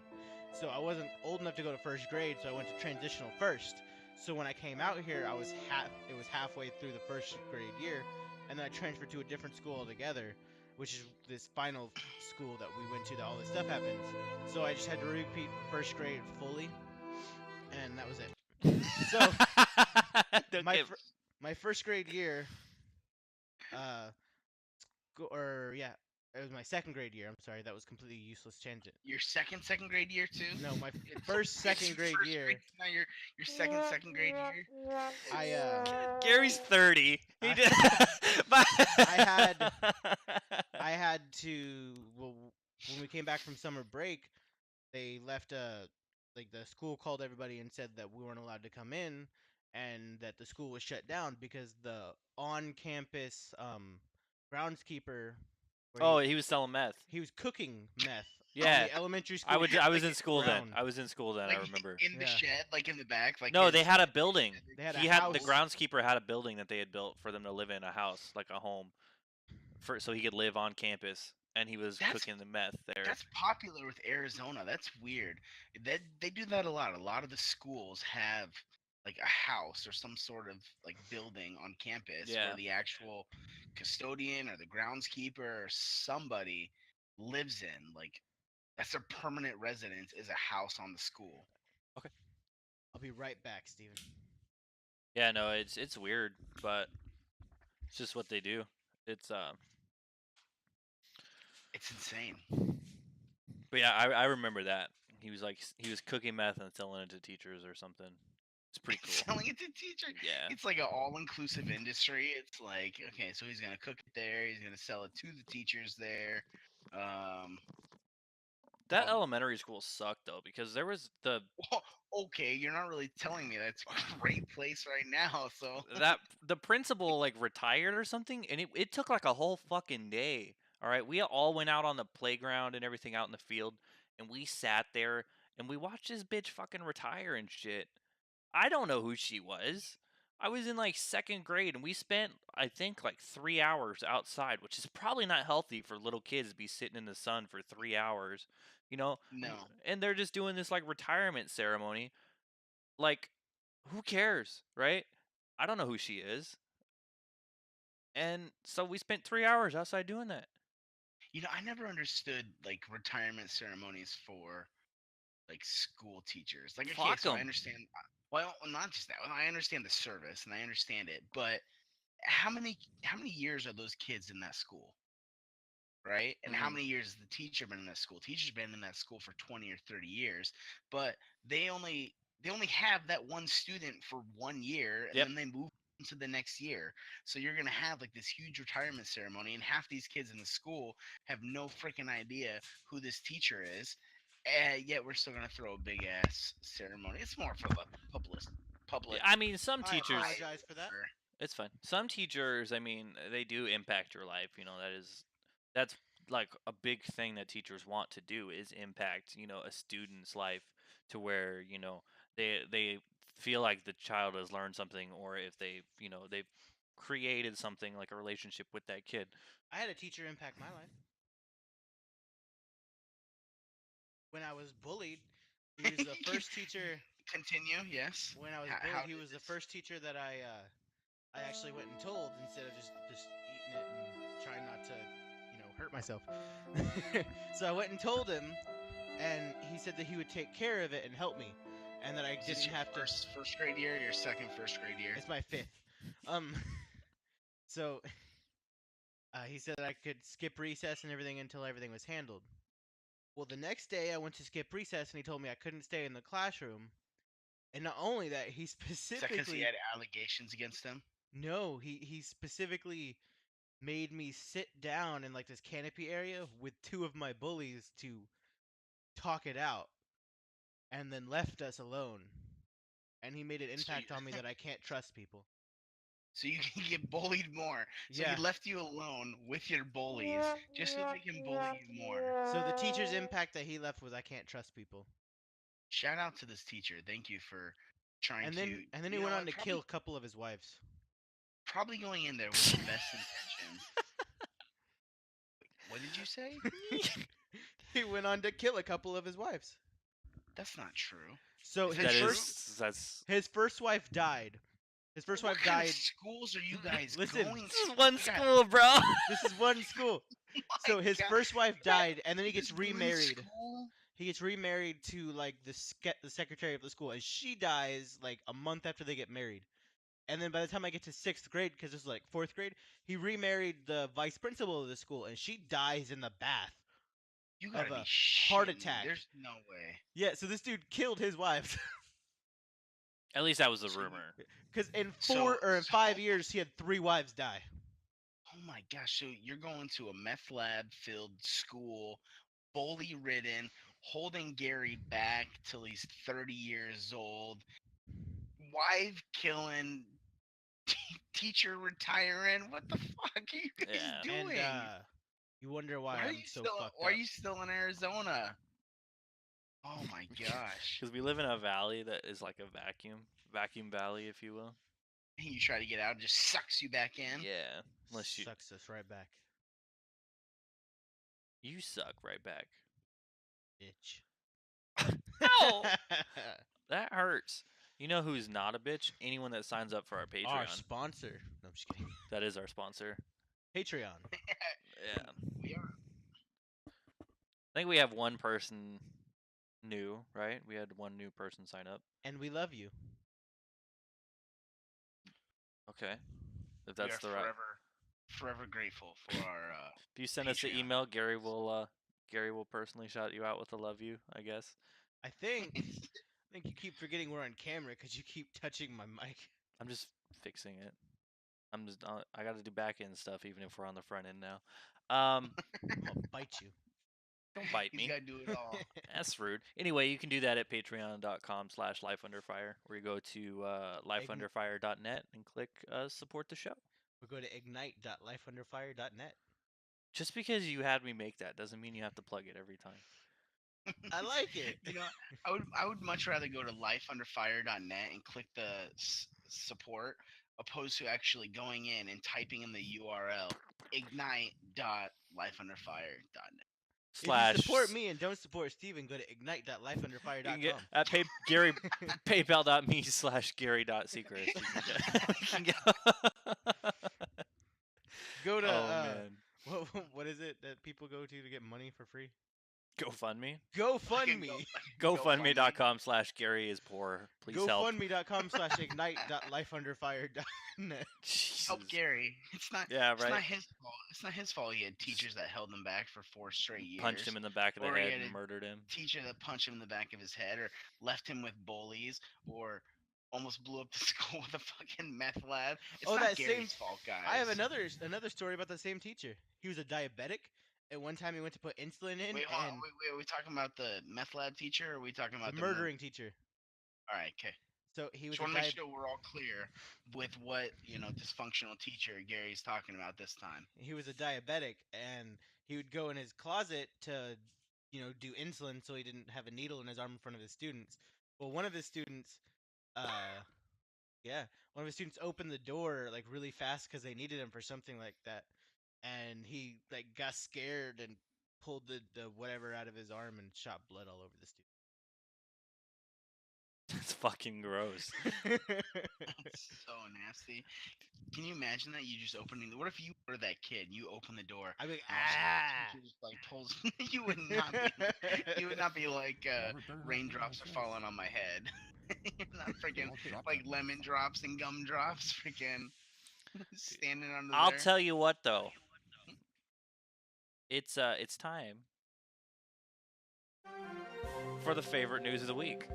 So I wasn't old enough to go to 1st grade, so I went to transitional first. So when I came out here, it was halfway through the 1st grade year, and then I transferred to a different school altogether, which is this final school that we went to that all this stuff happens. So I just had to repeat 1st grade fully, and that was it. So Don't my get- my 1st grade year, it was my 2nd grade year. I'm sorry, that was completely useless tangent. Your second grade year too. No, my It's- first it's 2nd grade first year. grade, not your second grade year. Gary's 30. He I- did. I had to. Well, when we came back from summer break, they left like the school called everybody and said that we weren't allowed to come in, and that the school was shut down because the on-campus groundskeeper. where Oh, he was selling meth. he was cooking meth. Yeah. on the elementary school. I was like in school then. ground. I was in school then. I Like, remember. in the Yeah. shed, like in the back. Like No, his- they had a building. They had a The house. groundskeeper had a building that they had built for them to live in, a house, like a home, so he could live on campus, and he was That's- cooking the meth there. That's popular with Arizona. That's weird. They do that a lot. A lot of the schools have like a house or some sort of like building on campus Yeah. where the actual custodian or the groundskeeper or somebody lives in. Like that's their permanent residence, is a house on the school. I'll be right back, Steven. Yeah, no, it's weird, but it's just what they do. It's It's insane. But yeah, I remember that. He was cooking meth and selling it to teachers or something. It's pretty cool. Selling it to teachers. Yeah. It's like an all-inclusive industry. It's like, okay, so he's gonna cook it there. He's gonna sell it to the teachers there. That Um, elementary school sucked though, because there was Okay, you're not really telling me that's a great place right now. So the principal like retired or something, and it took like a whole fucking day. All right, we all went out on the playground and everything out in the field, and we sat there and we watched this bitch fucking retire and shit. I don't know who she was. I was in like 2nd grade, and we spent I think like 3 hours outside, which is probably not healthy for little kids to be sitting in the sun for 3 hours, you know. no. And they're just doing this like retirement ceremony. Like, who cares, right? I don't know who she is. And so we spent 3 hours outside doing that. You know, I never understood like retirement ceremonies for like school teachers. Like, okay, Fuck so I 'em. understand. Well, not just that. I understand the service and I understand it, but how many years are those kids in that school? Right? And how Mhm. many years has the teacher been in that school? Teacher's been in that school for 20 or 30 years, but they only have that one student for 1 year, and Yep. then they move into the next year. So you're gonna have like this huge retirement ceremony, and half these kids in the school have no freaking idea who this teacher is, and yet we're still gonna throw a big ass ceremony. It's more for the public. I mean, some I teachers. apologize for that. It's fine. Some teachers, I mean, they do impact your life. That's like a big thing that teachers want to do is impact, a student's life to where, they feel like the child has learned something, or if they've created something like a relationship with that kid. I had a teacher impact my life. When I was bullied, he was the first teacher. Continue. Yes. When I was How bullied, he did was the this- first teacher that I actually went and told instead of just eating it and trying not to, hurt myself. So I went and told him, and he said that he would take care of it and help me, and that I Is this didn't your have to. first grade year, or your second first grade year? It's my fifth. Um, so he said that I could skip recess and everything until everything was handled. Well, the next day I went to skip recess, and he told me I couldn't stay in the classroom. And not only that, he Is that because specifically he had allegations against him? no, he specifically made me sit down in like this canopy area with two of my bullies to talk it out, and then left us alone. And he made an So impact you, on me that I can't trust people. so you can get bullied more. So Yeah. he left you alone with your bullies just so they can bully you more. So the teacher's impact that he left was I can't trust people. Shout out to this teacher. Thank you for trying And to. then he you know went on what, to kill a couple of his wives. Probably going in there with the best intentions. What did you say? He went on to kill a couple of his wives. That's not true. So Is his that That true? first that's his first wife died. His first What wife kind died. of schools are you guys Listen, going this is to? one You got- school, bro. This is one school. My So his God, first wife died, and then he this gets one remarried. school? He gets remarried to like the secretary of the school, and she dies like a month after they get married. And then by the time I get to sixth grade, because this is like fourth grade, he remarried the vice principal of the school, and she dies in the bath. You gotta Of be a heart shitting me. attack. There's no way. Yeah, so this dude killed his wives. At least that was a So- rumor. Because in So- 5 years, he had 3 wives die. Oh my gosh! So you're going to a meth lab-filled school, bully-ridden, holding Gary back till he's 30 years old, wife killing, teacher retiring. What the fuck are you guys Yeah. doing? And you wonder why, why are I'm you so still? fucked Why are up. you still in Arizona? Oh my gosh! Because we live in a valley that is like a vacuum valley, if you will. You try to get out, it just sucks you back in. Yeah, unless you Sucks us right back, you suck right back. bitch. Ow! That hurts. You know who's not a bitch? Anyone that signs up for our Patreon. Our sponsor. No, I'm just kidding. That is our sponsor. Patreon. Yeah. We are. I think we have one person new, right? We had one new person sign up. And we love you. Okay. If We that's are the right. forever grateful for our. If you send us the Patreon. email, Gary will personally shout you out with a love you, I guess. I think you keep forgetting we're on camera because you keep touching my mic. I'm just fixing it. I got to do back end stuff even if we're on the front end now. I'm gonna bite you. Don't bite He's me. gotta do it all. That's rude. Anyway, you can do that at patreon.com/lifeunderfire, where you go to lifeunderfire.net and click support the show. Or go to ignite.lifeunderfire.net. Just because you had me make that doesn't mean you have to plug it every time. I like it. You know, I would much rather go to lifeunderfire.net and click the support opposed to actually going in and typing in the URL ignite.lifeunderfire.net. Slash If you support me and don't support Steven, go to ignite.lifeunderfire.com. You can get at Gary paypal.me/Gary.secrets. Go to Oh man, what is it that people go to get money for free? GoFundMe. Fucking GoFundMe. GoFundMe.com/Gary is poor. Please help. GoFundMe.com/ignite.lifeunderfire.net. Help Jesus. Gary. It's not. Yeah, It's not right. his fault. It's not his fault. He had teachers that held him back for 4 straight years. Punched him in the back of the Or he head had and a murdered him. Teacher that punched him in the back of his head, or left him with bullies, or almost blew up the school with a fucking meth lab. It's Oh, not that Gary's same- fault, guys. I have another story about the same teacher. He was a diabetic, and one time he went to put insulin in, Wait, hold on, and wait, are we talking about the meth lab teacher, or are we talking about the the murdering teacher. All right, okay. So he was Just a want to make diabetic. sure we're all clear with what dysfunctional teacher Gary's talking about this time. He was a diabetic, and he would go in his closet to, do insulin so he didn't have a needle in his arm in front of his students. Well, one of his students, yeah, one of his students opened the door like really fast because they needed him for something like that, and he like got scared and pulled the whatever out of his arm and shot blood all over the It's fucking gross. student. It's so nasty. Can you imagine that? You just opening the. What if you were that kid? You open the door. I'd be like, and all of a sudden the ah. teacher just like pulls. You would not be. You would not be like raindrops are falling on my head. You're not freaking like lemon drops and gum drops. Freaking standing under I'll there. tell you what though. It's time for the favorite news of the week.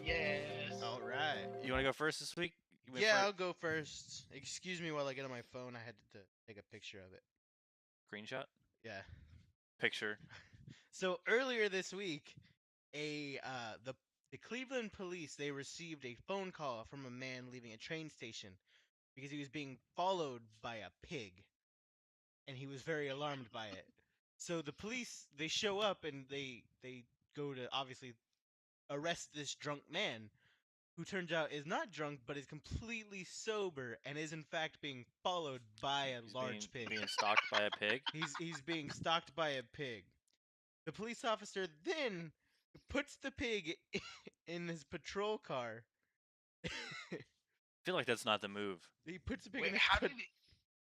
Yes. All right. You want to go first this week? You went Yeah, fir- I'll go first. Excuse me while I get on my phone. I had to take a picture of it. Screenshot Yeah. picture. So earlier this week, the Cleveland police they received a phone call from a man leaving a train station because he was being followed by a pig, and he was very alarmed by it. So the police they show up and they go to obviously arrest this drunk man, who turns out is not drunk but is completely sober and is in fact being followed by a He's large being, pig. being stalked by a pig. He's being stalked by a pig. The police officer then puts the pig in his patrol car. I feel like that's not the move. He puts the pig Wait, in his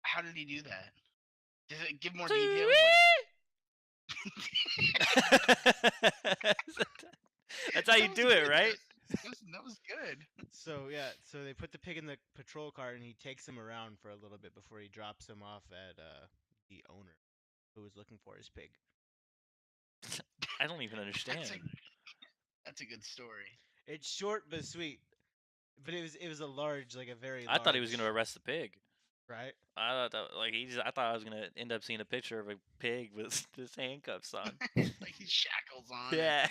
how did he do that? Does it give more Tweet. details? That's how you That was do it, good. right? That was good. So yeah, so they put the pig in the patrol car and he takes him around for a little bit before he drops him off at the owner who was looking for his pig. I don't even understand. That's a good story. It's short but sweet. But it was a large, like a very I thought he was large- going to arrest the pig. right? I thought that, I thought I was gonna end up seeing a picture of a pig with his handcuffs on. Like his shackles on. Yeah,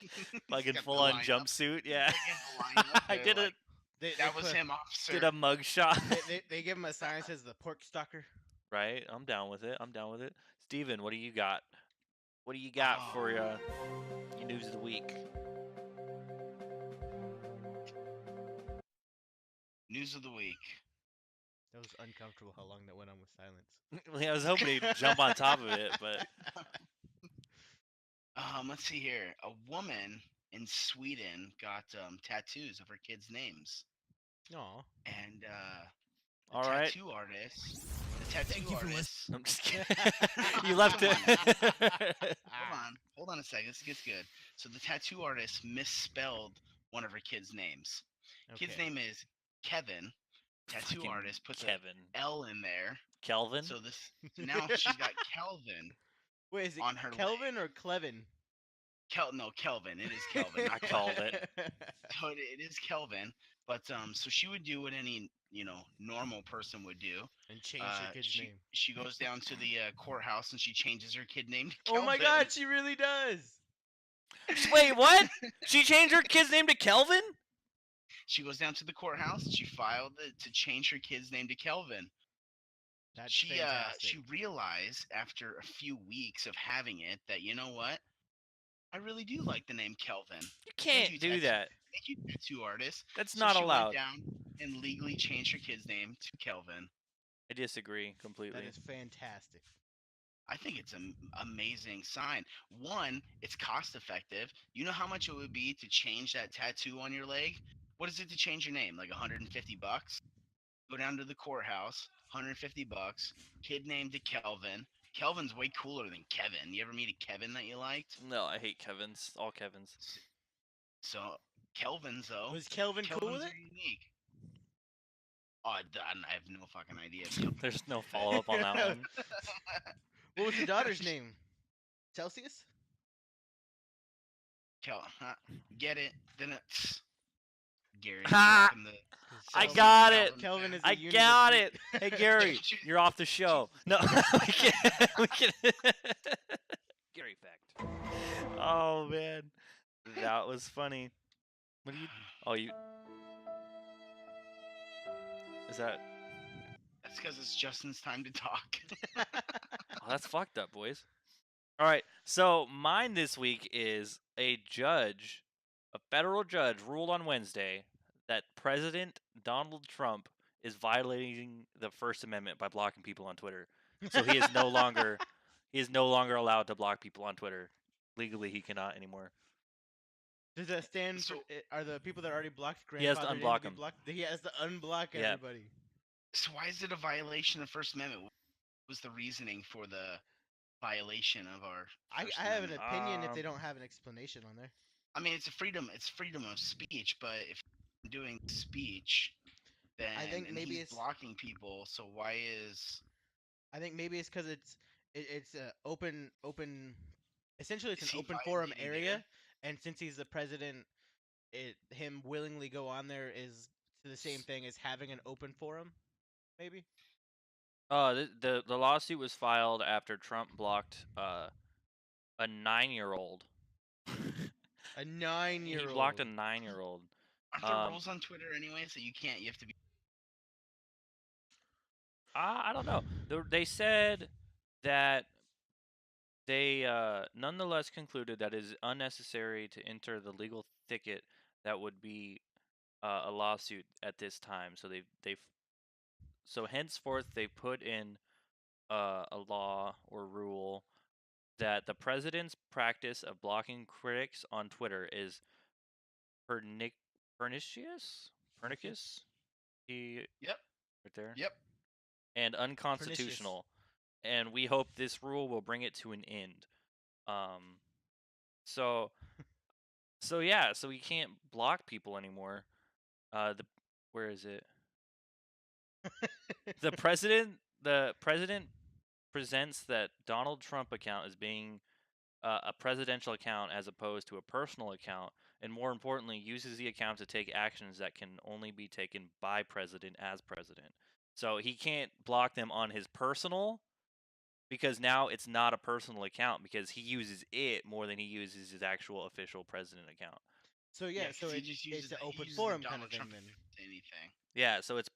He's like in got the full on lineup. jumpsuit. Yeah, Like in the lineup, I they're did like, it. They That was put- him, officer. Did a mug shot. They give him a sign that says the pork stalker. Right, I'm down with it. I'm down with it. Steven, what do you got? What do you got for your news of the week? News of the week. That was uncomfortable how long that went on with silence. Well, yeah, I was hoping he'd jump on top of it, but Let's see here. A woman in Sweden got tattoos of her kids' names, Aw. and the all right. tattoo artist. The tattoo Thank you for artist. I'm just kidding. You left it. Hold on a second. This gets good. So the tattoo artist misspelled one of her kids' names. Kid's Okay. name is Kevin. Tattoo Fucking artist puts Kevin. an L in there. Kelvin. So now she's got Kelvin. Wait, is it on her Kelvin or Clevin? No, Kelvin. It is Kelvin. I called it. So it is Kelvin. But so she would do what any normal person would do. And change her kid's name. She goes down to the courthouse and she changes her kid name to Oh my Kelvin. God, she really does. Wait, what? She changed her kid's name to Kelvin? She goes down to the courthouse and she filed to change her kid's name to Kelvin. That's She fantastic. realized after a few weeks of having it that you know what, I really do like the name Kelvin. You can't you, do tattoo- that. Thank you, tattoo artist. That's So not she allowed. Went down and legally changed her kid's name to Kelvin. I disagree completely. That is fantastic. I think it's an amazing sign. One, it's cost effective. You know how much it would be to change that tattoo on your leg? What is it to change your name? Like $150? Go down to the courthouse, $150. Kid named to Kelvin. Kelvin's way cooler than Kevin. You ever meet a Kevin that you liked? No, I hate Kevins. All Kevins. So Kelvin's though. Was Kelvin cool with Kelvins it? are unique. Oh, I have no fucking idea. if Kelvin- There's no follow up on that one. What was the daughter's name? Celsius? Get it? Then it's Gary. Ha! welcome to- I Kelvin- got it. Kelvin is. I a unit of got the- it. Hey Gary, you're off the show. No, we can't. We can. Gary fact. Oh man, that was funny. What do you? Oh, you. Is that? That's because it's Justin's time to talk. Oh, that's fucked up, boys. All right. So mine this week is a federal judge ruled on Wednesday that President Donald Trump is violating the First Amendment by blocking people on Twitter. So he is no longer allowed to block people on Twitter. Legally, he cannot anymore. Does that stand So- for? Are the people that already blocked He has to grandfathered in unblock be 'em. blocked? He has to unblock Yeah. everybody. So why is it a violation of First Amendment? What was the reasoning for the violation of our I First have an Amendment? opinion if they Um, don't have an explanation on there. I mean, it's freedom of speech, but if you're doing speech, then think and maybe he's it's- blocking people, so why is I think maybe it's because it's a open. Essentially, it's Is an he open forum violating area, there? and since he's the president, him willingly go on there is the same thing as having an open forum. Maybe. the lawsuit was filed after Trump blocked a 9-year-old. A He 9-year-old. blocked a 9-year-old. Aren't there rules on Twitter anyway? So you have to be. I don't know. They said that they nonetheless concluded that it is unnecessary to enter the legal thicket that would be a lawsuit at this time. So so henceforth they put in a law or rule that the president's practice of blocking critics on Twitter is pernicious. He Yep. right there. Yep. And unconstitutional. And we hope this rule will bring it to an end. So yeah, so we can't block people anymore. Where is it? The president presents that Donald Trump account as being a presidential account as opposed to a personal account, and more importantly, uses the account to take actions that can only be taken by president as president. So he can't block them on his personal, because now it's not a personal account because he uses it more than he uses his actual official president account. So yeah, 'cause so he it, just it's uses an the- he open uses the forum kind Donald of thing Trump then. to anything. Yeah, so it's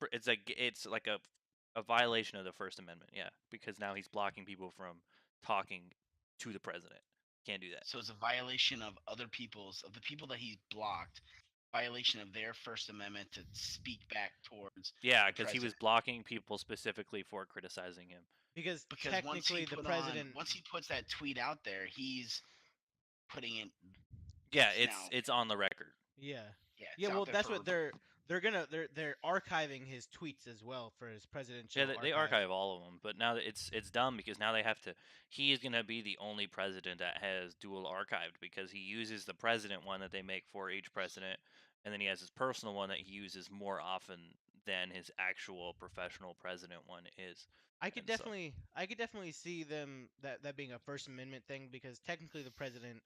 like a violation of the First Amendment. Yeah, because now he's blocking people from talking to the president. Can't do that. So it's a violation of the people that he's blocked, violation of their First Amendment to speak back towards. Yeah, the because he was president. blocking people specifically for criticizing him. Because Because technically the president. once he puts that tweet out there, he's putting it. Yeah, It's it's now- on the record. Yeah. Yeah. it's Yeah, out well, there that's for what they're archiving his tweets as well for his presidential. Yeah, they archive all of them, but now that it's dumb because now they have to. He is gonna be the only president that has dual archived because he uses the president one that they make for each president, and then he has his personal one that he uses more often than his actual professional president one is. I could and so- definitely see them that being a First Amendment thing because technically the president.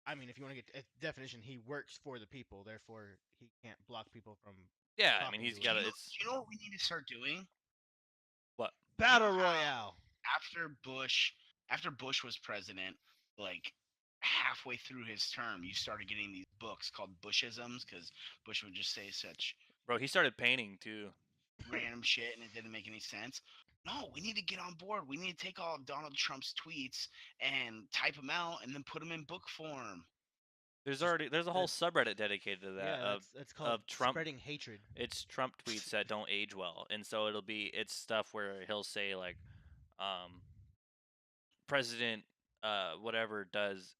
I mean, if you want to get a definition, he works for the people, therefore he can't block people from Yeah, I talking mean he's to got him. to. Do you know what we need to start doing? What? battle know how- royale. After Bush was president, like halfway through his term, you started getting these books called Bushisms because Bush would just say such Bro, he started painting too. random shit and it didn't make any sense. No, we need to get on board. We need to take all of Donald Trump's tweets and type them out and then put them in book form. There's a whole subreddit dedicated to that. Yeah, that's called Trump- spreading hatred. It's Trump tweets that don't age well, and so it's stuff where he'll say like, President whatever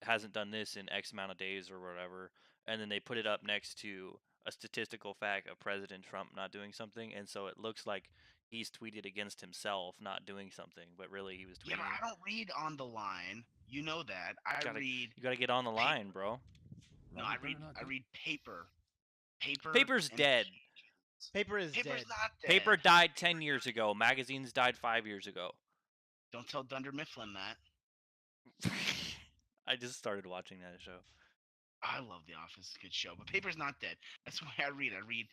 hasn't done this in X amount of days or whatever, and then they put it up next to a statistical fact of President Trump not doing something, and so it looks like he's tweeted against himself not doing something, but really he was tweeting. Yeah, but I don't read on the line. You know that. You gotta get on the line, bro. No, I read paper. Paper's and dead. pages. Paper is Paper's dead. not dead. Paper died 10 years ago. Magazines died 5 years ago. Don't tell Dunder Mifflin that. I just started watching that show. I love The Office. It's a good show. But paper's not dead. That's why I read. I read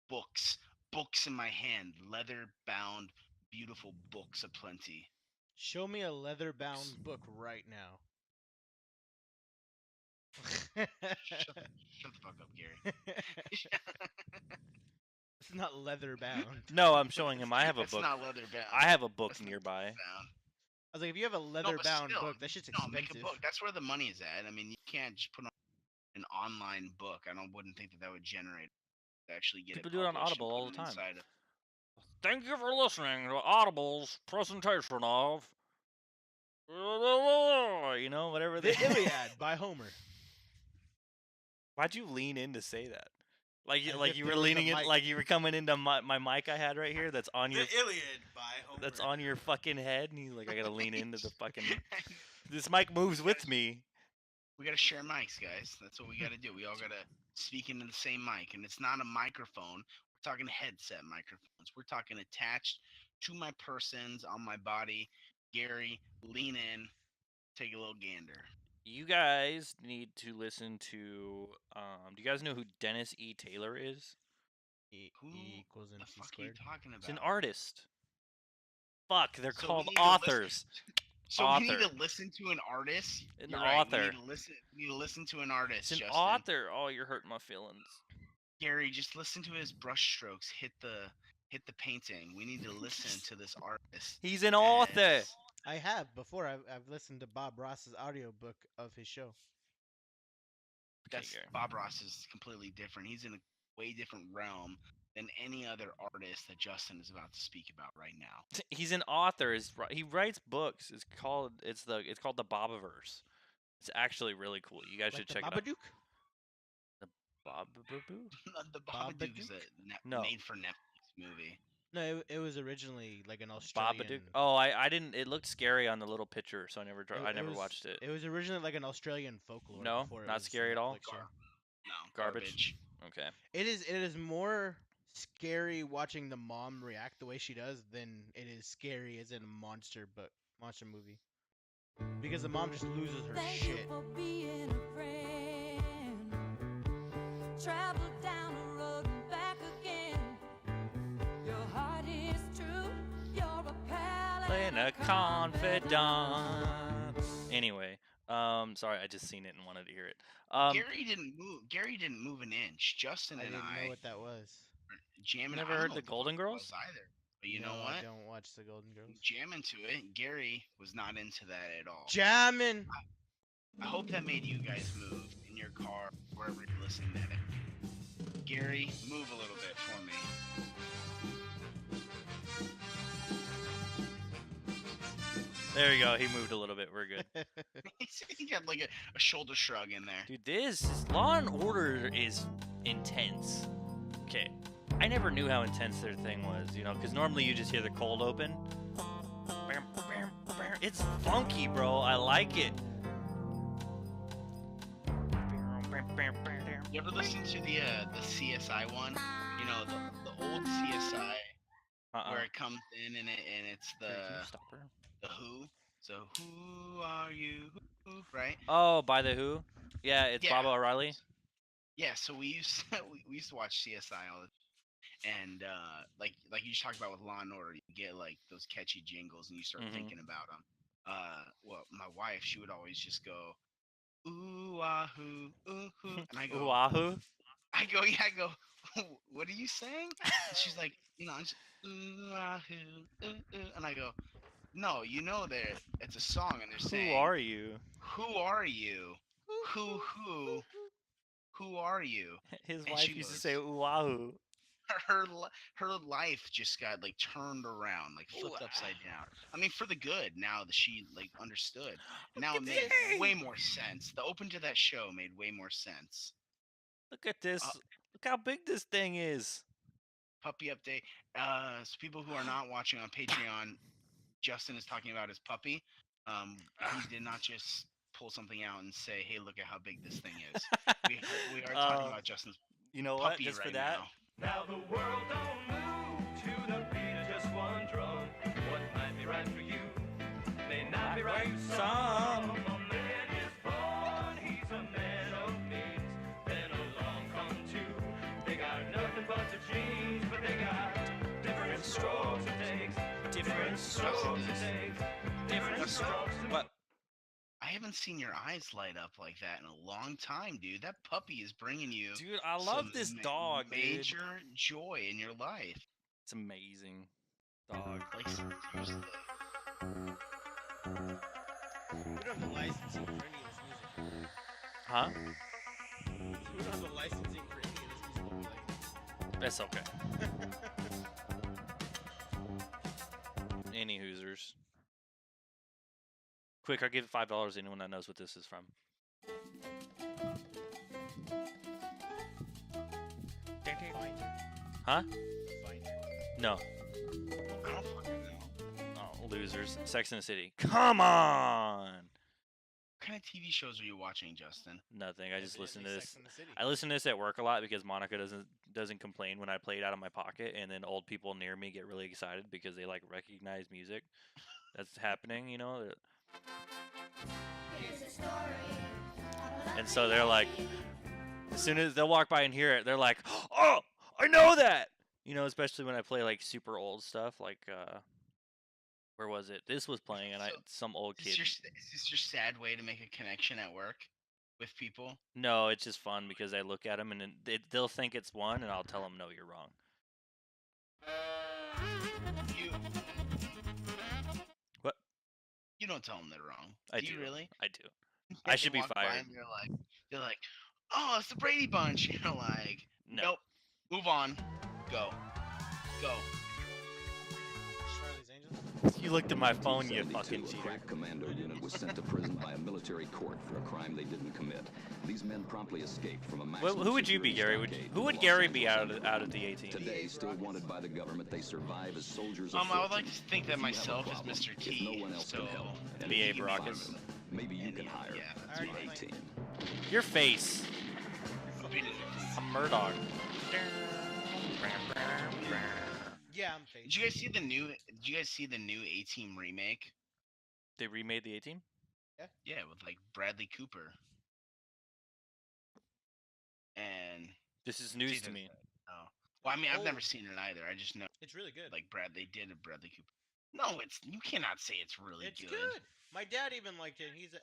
books. Books in my hand. Leather bound, beautiful books aplenty. Show me a leather-bound book right now. Shut the fuck up, Gary. It's not leather bound. No, I'm showing him. I have a It's book. not leather bound. I have a book That's not nearby. bound. I was like, if you have a No, leather but bound still, book, that shit's no, make a expensive. book. That's where the money is at. I mean, you can't just put on an online book. Wouldn't think that would generate to actually get People it do it on published and Audible put all the it time. inside of- Thank you for listening to Audible's presentation of, you know, whatever The they. Iliad by Homer. Why'd you lean in to say that? Like As like if you there were was a leaning in, mic. like you were coming into my mic I had right here. That's on your. Iliad by Homer. That's on your fucking head, and he's like, I gotta lean into the fucking. This mic moves with me. We gotta share mics, guys. That's what we gotta do. We all gotta speak into the same mic, and it's not a microphone. We're talking headset microphones. We're talking attached to my persons on my body. Gary, lean in, take a little gander. You guys need to listen to. Do you guys know who Dennis E. Taylor is? Who E equals the MC fuck are you squared. talking about? He's an artist. Fuck, they're So we called need to listen- authors. So we need Author. to listen to an artist. An You're right, author. We need to listen to an artist. It's an Justin. author. Oh, you're hurting my feelings. Gary, just listen to his brush strokes. Hit the painting. We need to listen to this artist. He's an author. as- I have before. I've listened to Bob Ross's audiobook of his show. Okay, That's Gary. Bob Ross is completely different. He's in a way different realm than any other artist that Justin is about to speak about right now. He's an author. He writes books. It's called the Bobiverse. It's actually really cool. You guys Like should the check it out. Babadook? Bababoo? The Babadook is a No. made for Netflix movie. No, it was originally like an Australian. Babadook. Oh, I didn't. It looked scary on the little picture, so I never. it- I it never was- watched it. It was originally like an Australian folklore. No? before it Not was a scary at all? Netflix show. No, Garbage. garbage. Okay. It is more scary watching the mom react the way she does than it is scary as in a monster movie. Because the mom just loses her Thank shit. you for being a friend. Travel down the road and back again. Your heart is true. You're a pal Playing a confidant. Anyway, sorry, I just seen it and wanted to hear it. Gary didn't move. Gary didn't move an inch. Justin I and didn't I know what that was. jamming. Never I don't heard know the what fuck Golden it Girls? was either. But you know No, what? I don't watch the Golden Girls. Jamming to it. Gary was not into that at all. Jamming. I hope that made you guys move in your car, wherever you're listening to it. Gary, move a little bit for me. There you go. He moved a little bit. We're good. He got like a shoulder shrug in there. Dude, this Law and Order is intense. Okay, I never knew how intense their thing was, you know, because normally you just hear the cold open. It's funky, bro. I like it. You ever listen to the CSI one? You know, the old CSI where it comes in and it's Here, can you the stop her? Who. So who are you? Who, right? Oh, by the Who? Yeah, it's Yeah. Baba O'Reilly. Yeah. So we used we used to watch CSI all the and like you just talked about with Law and Order, you get like those catchy jingles and you start Mhm. thinking about them. Well, my wife, she would always just go, ooh ah hoo, ooh hoo, and I go, Oahu. I go, what are you saying? And she's like, you know, I'm just, ooh ah hoo, ooh, ooh, and I go, no, you know that it's a song and they're saying, Who are you? who are you? Who are you? His And wife she used to goes- say Oahu. Her life just got like turned around, like flipped upside down. I mean, for the good. Now that she like understood, now it made way more sense. The open to that show made way more sense. Look at this. Look how big this thing is. Puppy update. So people who are not watching on Patreon, Justin is talking about his puppy. He did not just pull something out and say, "Hey, look at how big this thing is." We are talking about Justin's You know what? puppy Just right for that. now. Now the world don't move to the beat of just one drum. What might be right for you may not be right for some. A man is born, he's a man of means. Then along come two. They got nothing but the genes, but they got different strokes it takes. Different strokes it takes. Different strokes. What? I haven't seen your eyes light up like that in a long time, dude. That puppy is bringing you Dude, I love some this dog, dude. major joy in your life. It's amazing. Dog. Like seriously. We don't have the licensing for any of this music. Huh? We don't have the licensing for any of this music. That's okay. Any Hoosers. Quick, I'll give it $5 to anyone that knows what this is from. Huh? Finder. No. I don't fucking know. Oh, losers. Sex and the City. Come on! What kind of TV shows are you watching, Justin? Nothing. I just listen to Evidently this. Sex and the City. I listen to this at work a lot because Monica doesn't complain when I play it out of my pocket, and then old people near me get really excited because they like recognize music that's happening, you know. And so they're like, as soon as they'll walk by and hear it, they're like, "Oh, I know that!" You know, especially when I play like super old stuff, like where was it? This was playing, and So, some old Is kid. this your sad way to make a connection at work with people? No, it's just fun because I look at them and then they'll think it's one, and I'll tell them, "No, you're wrong." You What? you don't tell them they're wrong. I do do. you really? I do. They I should be walk by fired. and they're like, oh, it's the Brady Bunch. You're like, No. nope. Move on. Go. Charlie's Angels. You looked at my phone, you 1972, fucking a cheater. crack commando unit was sent to prison by a military court for a crime they didn't commit. These men promptly escaped from a maximum Who would you be, Gary? security stockade Who in would Los Gary be Angeles out of the 18? Today, still wanted by the government, they survive as soldiers of I would like fortune. to think that If you have a myself is problem, Mr. if T. no one else so can help, and B.A. if you Baracus. fire them, maybe you can hire yeah, that's the fine. A-team. Your face. I'll be the- I'm Murdoch. Yeah, I'm fake. Did you guys see the new? Did you guys see the new A-Team remake? They remade the 18? Yeah, with like Bradley Cooper. And This is news to Jesus. me. oh, well, I mean, I've Oh. never seen it either. I just know It's really good. like Bradley did a Bradley Cooper. No, it's you cannot say it's really it's good. My dad even liked it. He's an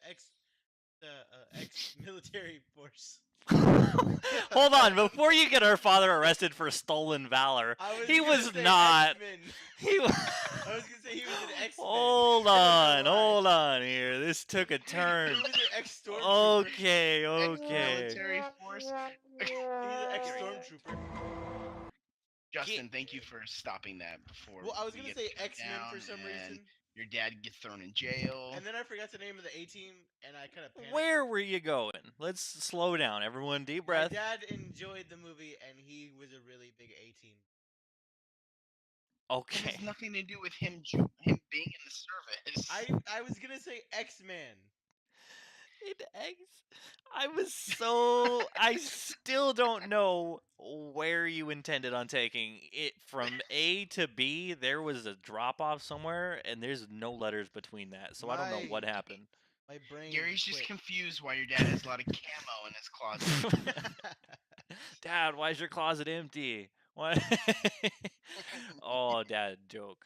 ex-military force. Hold on, before you get our father arrested for stolen valor, he gonna was say not. X-Men. He was. I was gonna say he was an X-Men. Hold on, hold on here. This took a turn. He was an ex-stormtrooper. Okay, okay. Military force. He's an ex-stormtrooper. Justin, thank you for stopping that before. Well, I was we gonna get say shut X-Men for down some and reason, Your dad gets thrown in jail. and then I forgot the name of the A-Team, and I kind of panicked. Where were you going? Let's slow down, everyone. Deep My breath. dad enjoyed the movie, and he was a really big A-Team. It Okay. has nothing to do with him being in the service. I was gonna say X-Men. I was so. I still don't know where you intended on taking it from A to B. There was a drop off somewhere, and there's no letters between that, so I don't know what My- happened. My brain. Gary's just quit. confused why your dad has a lot of camo in his closet. Dad, why is your closet empty? What? Oh, Dad, joke.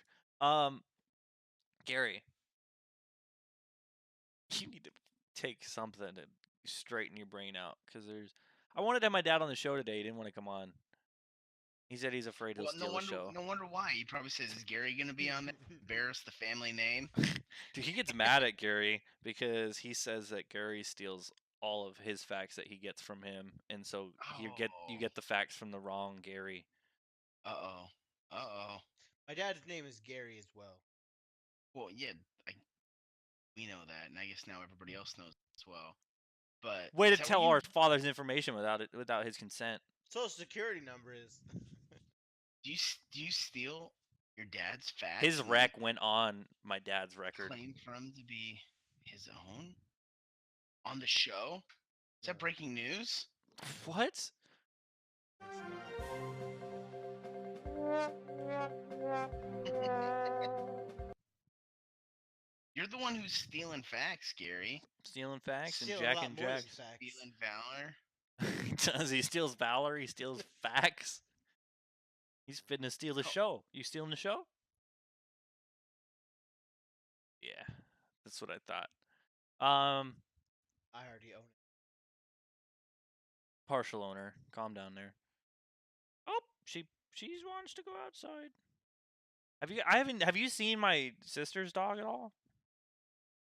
Gary, you need to take something to straighten your brain out, because there's. I wanted to have my dad on the show today. He didn't want to come on. He said he's afraid to Well, steal the show. no wonder why. He probably says, "Is Gary gonna be on there? Embarrass the family name." Dude, he gets mad at Gary because he says that Gary steals all of his facts that he gets from him, and so you Oh. get the facts from the wrong Gary. Uh oh. My dad's name is Gary as well. Well, yeah, we know that, and I guess now everybody else knows as well. But Way to is that what tell you- our father's information without his consent. Social security number is. Do you steal your dad's facts? His and wreck went on my dad's record. claim for him to be his own on the show. Is that Yeah. breaking news? What? You're the one who's stealing facts, Gary. Stealing facts and Steal a Jack lot and more than Jack. facts. Stealing valor. Does he steals valor? He steals facts. He's fitting to steal the Oh. show. You stealing the show? Yeah, that's what I thought. Um, I already own it. partial owner. Calm down there. Oh, she wants to go outside. Have you seen my sister's dog at all?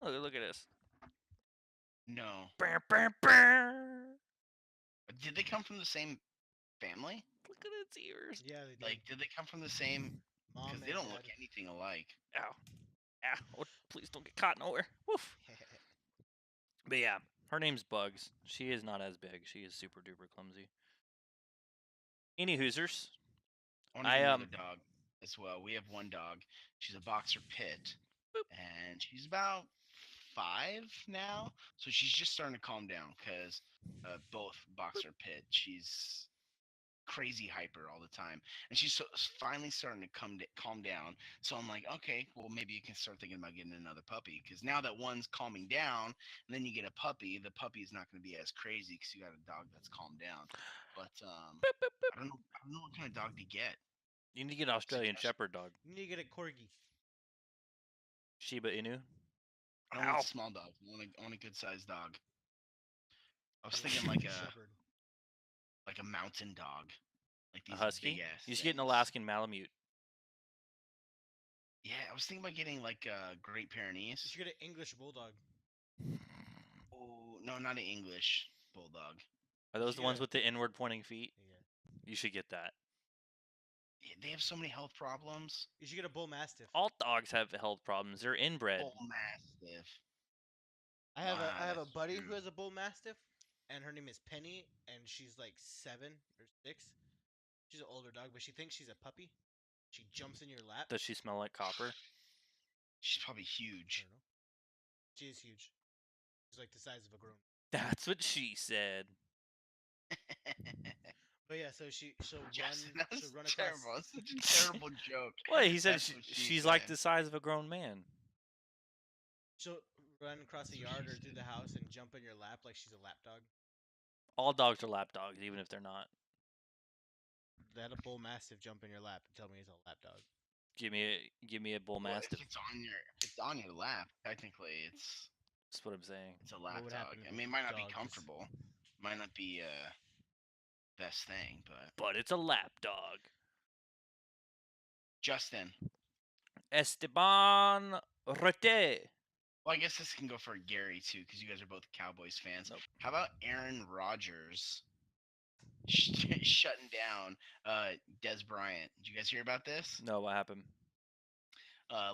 Look at this. No. Brr, brr, brr. Did they come from the same family? Look at its ears. Yeah, they did. Like, did they come from the same? Mom Because and they don't look dad. anything alike. Ow. Ow. Oh, please don't get caught nowhere. Woof. But yeah, her name's Bugs. She is not as big. She is super duper clumsy. Any Hoosers? I want to I, get another dog as well. We have one dog. She's a boxer pit, and she's about 5 now. So she's just starting to calm down because both boxer pit. She's crazy hyper all the time, and she's finally starting to calm down. So I'm like, okay, well maybe you can start thinking about getting another puppy because now that one's calming down, and then you get a puppy, the puppy is not going to be as crazy because you got a dog that's calmed down. But I don't know what kind of dog to get. You need to get an Australian Suggestion. Shepherd dog. You need to get a corgi. Shiba Inu. I don't Ow. want a small dog. I want a good sized dog. I was thinking like Shepherd. a mountain dog, like A these husky. big ass. You should get an Alaskan Malamute. Yeah, I was thinking about getting like a Great You Pyrenees. should get an English bulldog. Oh no, not an English bulldog. Are those the ones Yeah. with the inward pointing feet? Yeah. You should get that. Yeah, they have so many health problems. You should get a bull mastiff. All dogs have health problems. They're inbred. Bull mastiff. I have Wow, a that's buddy who true. has a bull mastiff, and her name is Penny, and she's like 7 or 6. She's an older dog, but she thinks she's a puppy. She jumps in your lap. Does she smell like copper? She's probably I huge. don't know. She is huge. She's like the size of a grown. That's what she said. But yeah, so she'll Justin, run. that was She'll run across. terrible. That's such a terrible joke. What? He said That's what she she's like said. the size of a grown man. She'll run across the yard or through the house and jump in your lap like she's a lap dog. All dogs are lap dogs, even if they're not. Let a bull mastiff jump in your lap and tell me he's a lap dog. Give me a bull Well, mastiff. if it's on your lap, technically That's what I'm saying. it's a lap would dog. happen if I a mean, it might not dog be is- comfortable, might not be best thing, but But it's a lap dog. Justin. Esteban Rete. Well, I guess this can go for Gary too, because you guys are both Cowboys fans. Nope. How about Aaron Rodgers shutting down Des Bryant? Did you guys hear about this? No, what happened?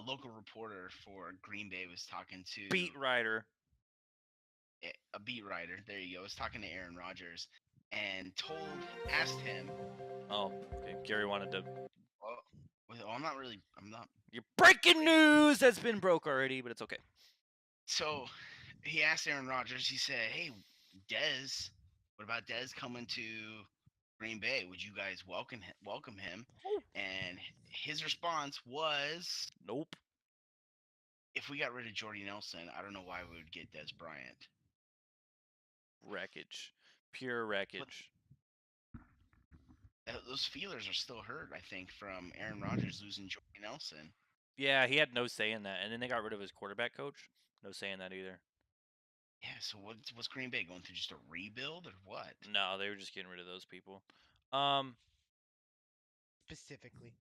Local reporter for Green Bay was talking to Beat writer. a beat writer. There you go. Was talking to Aaron Rodgers and asked him. Oh, okay. Gary wanted to. Well, I'm not. You're breaking news that's been broke already, but it's okay. So he asked Aaron Rodgers. He said, "Hey, Dez, what about Dez coming to Green Bay? Would you guys welcome him?" And his response was, Nope. "If we got rid of Jordy Nelson, I don't know why we would get Dez Bryant." Wreckage. Pure wreckage. Those feelers are still hurt, I think, from Aaron Rodgers losing Jordy Nelson. Yeah, he had no say in that. And then they got rid of his quarterback coach. No say in that either. Yeah. So what's Green Bay going through? Just a rebuild or what? No, they were just getting rid of those people. Specifically.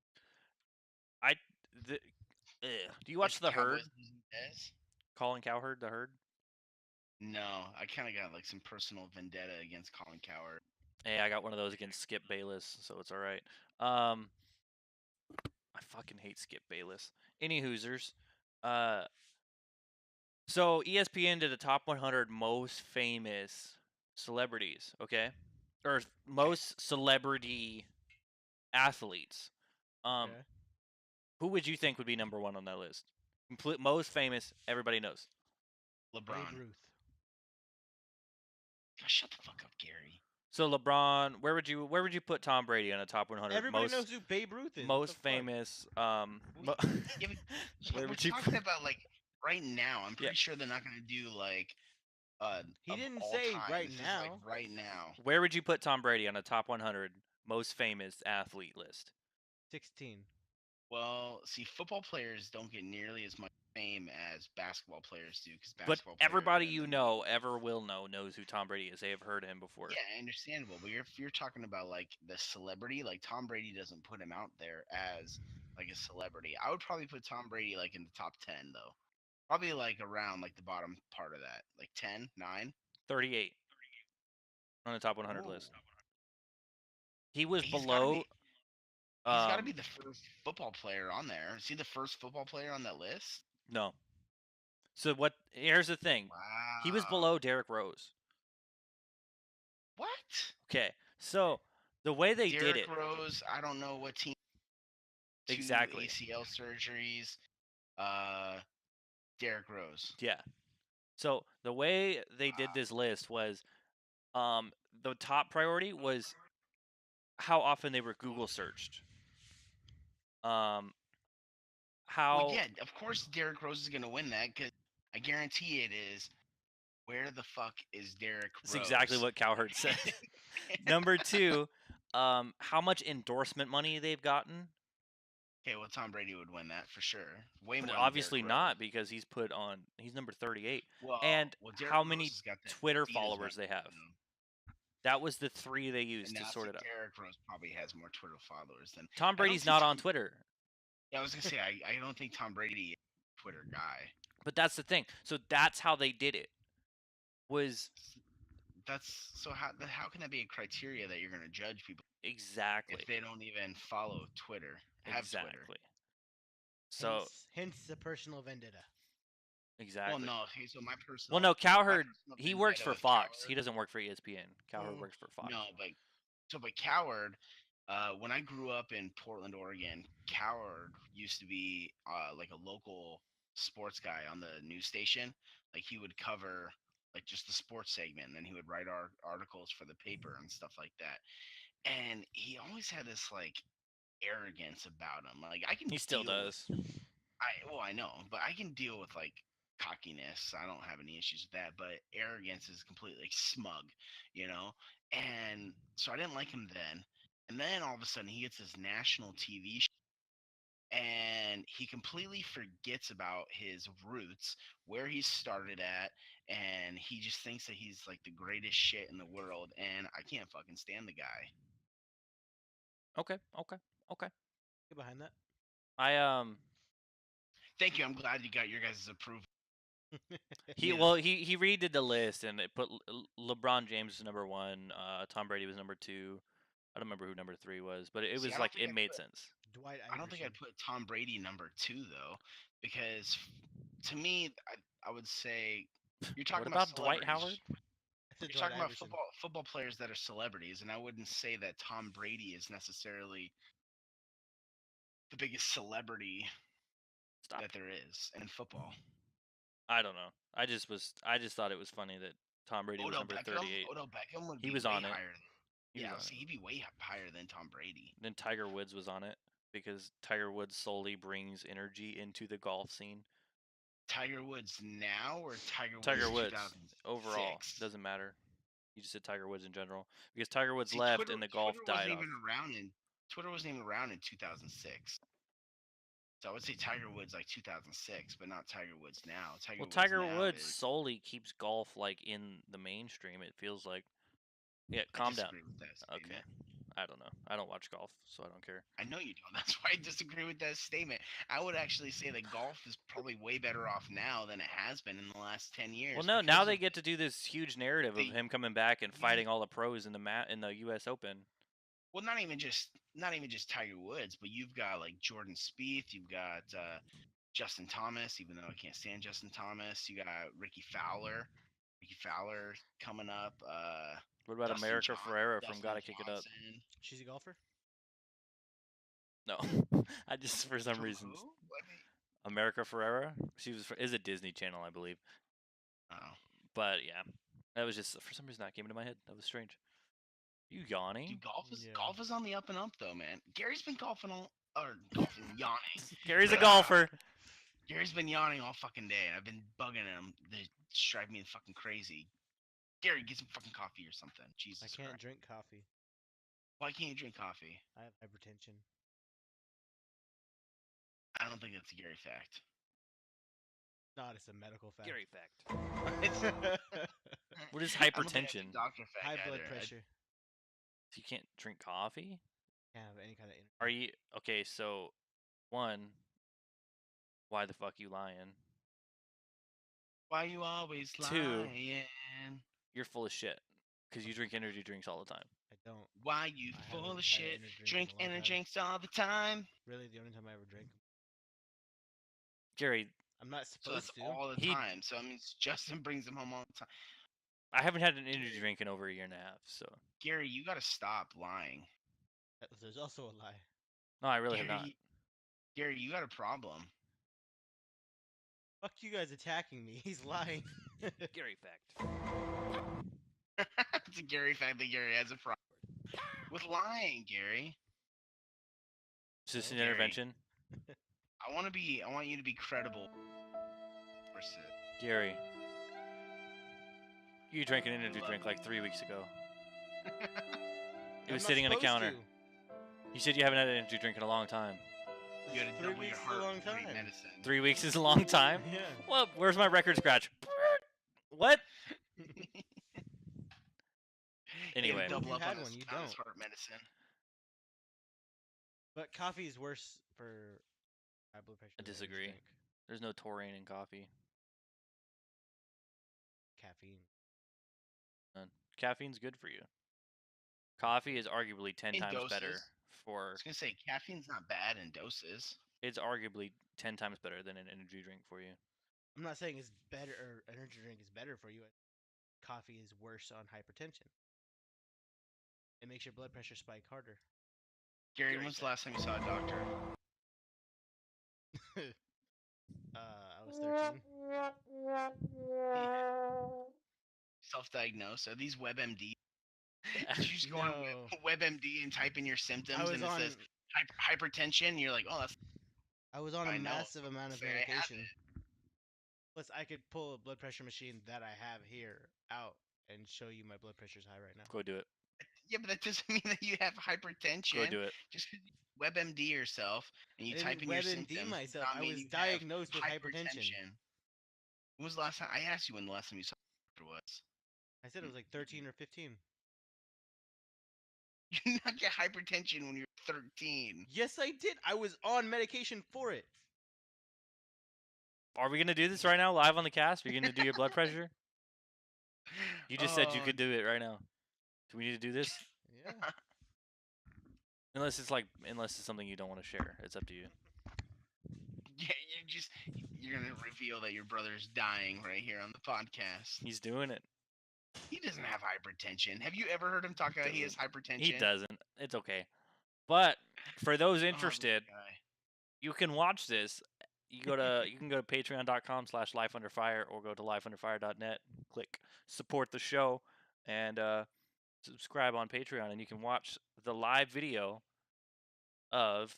Do you watch The Herd? Cowboys losing Dez? Colin Cowherd, The Herd? No, I kind of got like some personal vendetta against Colin Cowherd. Hey, I got one of those against Skip Bayless, so it's all right. I fucking hate Skip Bayless. Any Hoosers. So ESPN did a top 100 most famous celebrities, okay? Or most celebrity athletes. Okay. Who would you think would be number one on that list? Most famous, everybody knows. LeBron. Babe Ruth. Gosh, shut the fuck up, Gary. So LeBron, where would you put Tom Brady on a top 100? Everybody most knows who Babe Ruth is. what most the fuck? famous. Yeah, but Where we're would you talking put- about like right now. I'm Yeah. pretty sure they're not gonna do like. He of didn't all say time. right This is, now. like, right now. Where would you put Tom Brady on a top 100 most famous athlete list? 16. Well, see, football players don't get nearly as much fame as basketball players do, because But basketball players everybody are in you the know, ever will know, knows who Tom Brady is. They have heard him before. Yeah, understandable. But if you're talking about like the celebrity, like Tom Brady doesn't put him out there as like a celebrity. I would probably put Tom Brady like in the top 10 though. Probably like around like the bottom part of that, like 10, 9. 38 on the top 100 Ooh. list. He was He's got to below. be. He's got to Um, be the first football player on there. Is he the first football player on that list? no. So what? Here's the thing. He was Wow. below Derrick Rose. What? Okay. So the way they did Derrick it Rose. I don't know what team. 2 exactly. ACL surgeries. Derrick Rose. Yeah. So the way they did this list was, the top priority was how often they were Google searched. How Well, yeah, of course Derrick Rose is gonna win that because I guarantee it is. Where the fuck is Derrick That's Rose? exactly what Cowherd said. Number 2, how much endorsement money they've gotten. Okay, well Tom Brady would win that for sure. Way But more. Than obviously Derrick not, Rose. because he's number 38. Well, And Derrick how Rose many has got that Twitter Adidas followers they have. membership, That was the 3 they and used to now sort it out. Derrick Rose probably has more Twitter followers than Tom I don't Brady's think not on Tom- Twitter. Yeah, I was gonna say I don't think Tom Brady is a Twitter guy. But that's the thing. So that's how they did it. Was That's so how can that be a criteria that you're gonna judge people exactly. if they don't even follow Twitter? Have Exactly. Twitter. So hence the personal vendetta. exactly. Well, no. Okay, so my personal. Well, no, Cowherd, personal he works vendetta for with Fox. Cowherd- He doesn't work for ESPN. Cowherd Mm. works for Fox. No, but Cowherd, when I grew up in Portland, Oregon, Cowherd used to be like a local sports guy on the news station. Like he would cover like just the sports segment, and then he would write articles for the paper and stuff like that. And he always had this like arrogance about him. Like I can He still deal does. I know, but I can deal with like cockiness. I don't have any issues with that, but arrogance is completely like, smug, you know? And so I didn't like him then. And then all of a sudden he gets this national TV show and he completely forgets about his roots, where he started at, and he just thinks that he's like the greatest shit in the world, and I can't fucking stand the guy. Okay. Get behind that. I Thank you. I'm glad you got your guys' approval. he Yeah. well he redid the list, and it put LeBron James was number 1, Tom Brady was number 2. I don't remember who number 3 was, but it See, was I don't like think it I'd made put- sense. Dwight I don't think I'd Iverson. put Tom Brady number 2 though, because to me, I would say you're talking What about Dwight celebrities. Howard? I said You're Dwight talking about Iverson. football players that are celebrities, and I wouldn't say that Tom Brady is necessarily the biggest celebrity Stop. that there is in football. I don't know. I just thought it was funny that Tom Brady was Odell number Beckham. 38. Odell Beckham would He be was way on it. higher. He was Yeah, on see, it. he'd be way higher than Tom Brady. Then Tiger Woods was on it, because Tiger Woods solely brings energy into the golf scene. Tiger Woods now or Tiger Tiger Woods Woods 2006? overall doesn't matter. You just said Tiger Woods in general, because Tiger Woods See, left Twitter, and the golf Twitter died wasn't off. even around in Twitter wasn't even around in 2006. So I would say Tiger Woods like 2006, but not Tiger Woods now. Tiger now Woods is- solely keeps golf like in the mainstream. It feels like. Yeah, I calm down. disagree with that Okay, statement. I don't know. I don't watch golf, so I don't care. I know you don't. That's why I disagree with that statement. I would actually say that golf is probably way better off now than it has been in the last 10 years. Well, no, now because they of- get to do this huge narrative of the- him coming back and fighting all the pros in the U.S. Open. well, not even just Tiger Woods, but you've got like Jordan Spieth, you've got Justin Thomas, even though I can't stand Justin Thomas. You got Ricky Fowler coming up. What about Dustin America John- Ferrera from Dustin Gotta Kick It Up? Johnson. She's a golfer. No, I just for some From reasons. who? Let me- America Ferrera. She is a Disney Channel, I believe. Oh. But yeah, that was just for some reason that came into my head. That was strange. You yawning? Dude, Yeah. golf is on the up and up though, man. Gary's been golfing yawning. Gary's a golfer. Gary's been yawning all fucking day, and I've been bugging him. They drive me fucking crazy. Gary, get some fucking coffee or something. Jesus I can't Christ. drink coffee. Why can't you drink coffee? I have hypertension. I don't think it's a Gary fact. Not, it's a medical fact. Gary fact. It's What is I don't think it's a hypertension? doctor fact High blood either. pressure. You can't drink coffee? Can't have any kind of. Are you okay? So, one, why the fuck you lying? Why you always Two. lying? You're full of shit because you drink energy drinks all the time. I don't. Why you I full haven't of had an shit? energy drink Drink in a long energy time. drinks all the time. Really, the only time I ever drank 'em. Gary, I'm not So supposed that's to. all the He- time. So I mean, Justin brings them home all the time. I haven't had an energy drink in over a year and a half. So Gary, you gotta stop lying. There's also a lie. no, I really have Gary, not. Gary, you got a problem. Fuck you guys attacking me. He's lying. Gary fact. It's a Gary fact that Gary has a problem with lying. Gary, Is this an Gary. intervention? I want you to be credible. Gary, you drank an energy drink like 3 weeks ago. It I'm was not sitting on a supposed counter. to. You said you haven't had an energy drink in a long time. You had to 3 double your weeks is a heart long rate time. medicine. 3 weeks is a long time. Yeah. Well, where's my record scratch? What? You had to Anyway, double You up had on one, this you on this don't. heart medicine. But coffee is worse for high blood pressure. I than energy disagree. drink. there's no taurine in coffee. Caffeine. None. Caffeine's good for you. Coffee is arguably 10 In times better doses? I for. was gonna say caffeine's not bad in doses. It's arguably 10 times better than an energy drink for you. I'm not saying it's better or energy drink is better for you. Coffee is worse on hypertension. It makes your blood pressure spike harder. Gary, Gary when's the fact. last time you saw a doctor? I was 13. Self-diagnosed? Are these WebMD? Did you just go on No. WebMD and type in your symptoms was and it on. says hypertension? And you're like, oh, that's I was on I a know. massive amount of Say I have medication. Plus, I could pull a blood pressure machine that I have here out and show you my blood pressure's high right now. Go do it. Yeah, but that doesn't mean that you have hypertension. Go do it. Just 'cause you WebMD yourself and you I type didn't in your WebMD symptoms. does myself. not I mean was you have diagnosed with hypertension. When was the last time? I asked you when the last time you saw a doctor was. I said it was like 13 or 15. You did not get hypertension when you were 13. Yes, I did. I was on medication for it. Are we gonna do this right now, live on the cast? Are you gonna do your blood pressure? You just said you Oh, could do it right now. Do we need to do this? Yeah. Unless it's something you don't want to share. It's up to you. Yeah, you're gonna reveal that your brother's dying right here on the podcast. He's doing it. He doesn't have hypertension. Have you ever heard him talk about he has hypertension? He doesn't. It's okay. But for those Oh, this interested, guy. you can watch this. You can go to patreon.com/lifeunderfire or go to lifeunderfire.net. Click support the show and subscribe on Patreon, and you can watch the live video of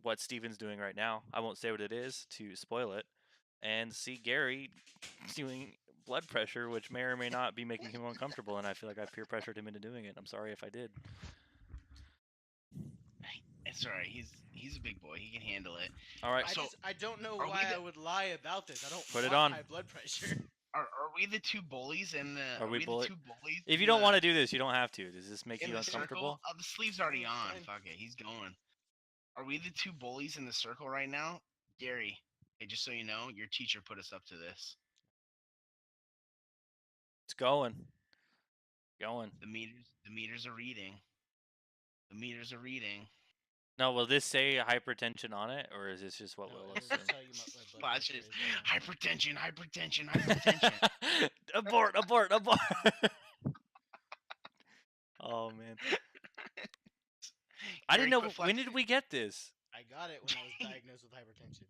what Steven's doing right now. I won't say what it is to spoil it, and see Gary doing blood pressure, which may or may not be making him uncomfortable, and I feel like I peer pressured him into doing it. I'm sorry if I did. It's alright. He's a big boy. He can handle it. All right, I So, I don't know are we why the- I would lie about this. I don't Put it want on. high blood pressure. Are we the two bullies in the? Are we the bully- two bullies? if you in don't the- want to do this, you don't have to. Does this make in you the circle? uncomfortable? Oh, the sleeve's already Oh, on. fine. Fuck it, he's going. Are we the two bullies in the circle right now? Gary, hey, just so you know, your teacher put us up to this. It's going. Going. The meters are reading. The meters are reading. No, will this say hypertension on it, or is this just what No, we'll it'll just assume? tell you my blood Watch pressure this. is right now. Hypertension, hypertension. abort! Oh man, I didn't Gary, know. quit When did flexing. we get this? I got it when I was diagnosed with hypertension.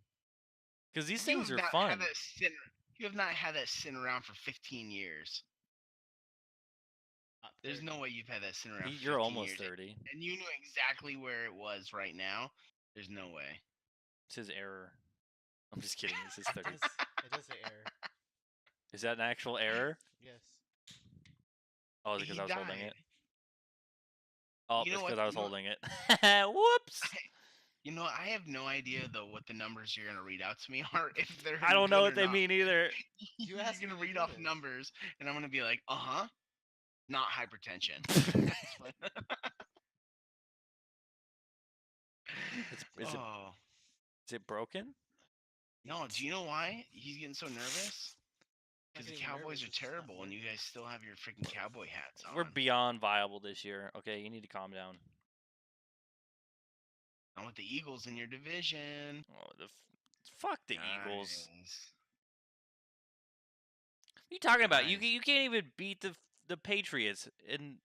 Because these You things have are not fun. had that you have not had that sitting around for 15 years. There's no way you've had that sitting around. For You're 15 almost years. 30. And you knew exactly where it was right now. There's no way. It says error. I'm just kidding. It says 30. It does say error. Is that an actual error? Yes. Oh, is it He because I was holding died. it? Oh, You it's know because what- I was you know- holding it. Whoops! You know, I have no idea though what the numbers you're gonna read out to me are. If they're I don't know good what or they not. mean either. You You're asked me gonna to read do off this. numbers, and I'm gonna be like, not hypertension. That's what- Is oh it broken? no! Do you know why he's getting so nervous? I'm not Because the getting Cowboys nervous, are it's just not terrible, and you working. guys still have your freaking cowboy hats on. We're beyond viable this year. Okay, you need to calm down. Not with the Eagles in your division. Oh, fuck the Eagles. Guys. What are you talking about? You Guys. you can't even beat the Patriots, and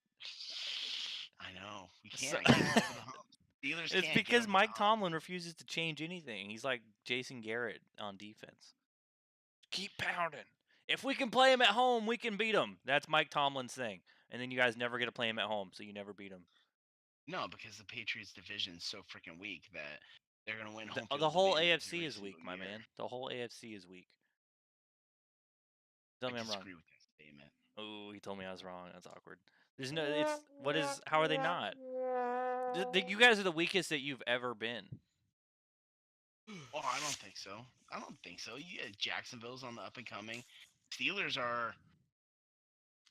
I know we So- can't. I can't get over the hump. Steelers it's can't get because over the Mike hump. Tomlin refuses to change anything. He's like Jason Garrett on defense. Keep pounding. If we can play him at home, we can beat him. That's Mike Tomlin's thing. And then you guys never get to play him at home, so you never beat him. No, because the Patriots division is so freaking weak that they're gonna win home The field whole advantage AFC every is weak, single my year. man. The whole AFC is weak. Tell I me I'm wrong. disagree with that statement. Oh, he told me I was wrong. That's awkward. There's no. How are they not? You guys are the weakest that you've ever been. Oh, I don't think so. I don't think so. Jacksonville's on the up and coming. Steelers are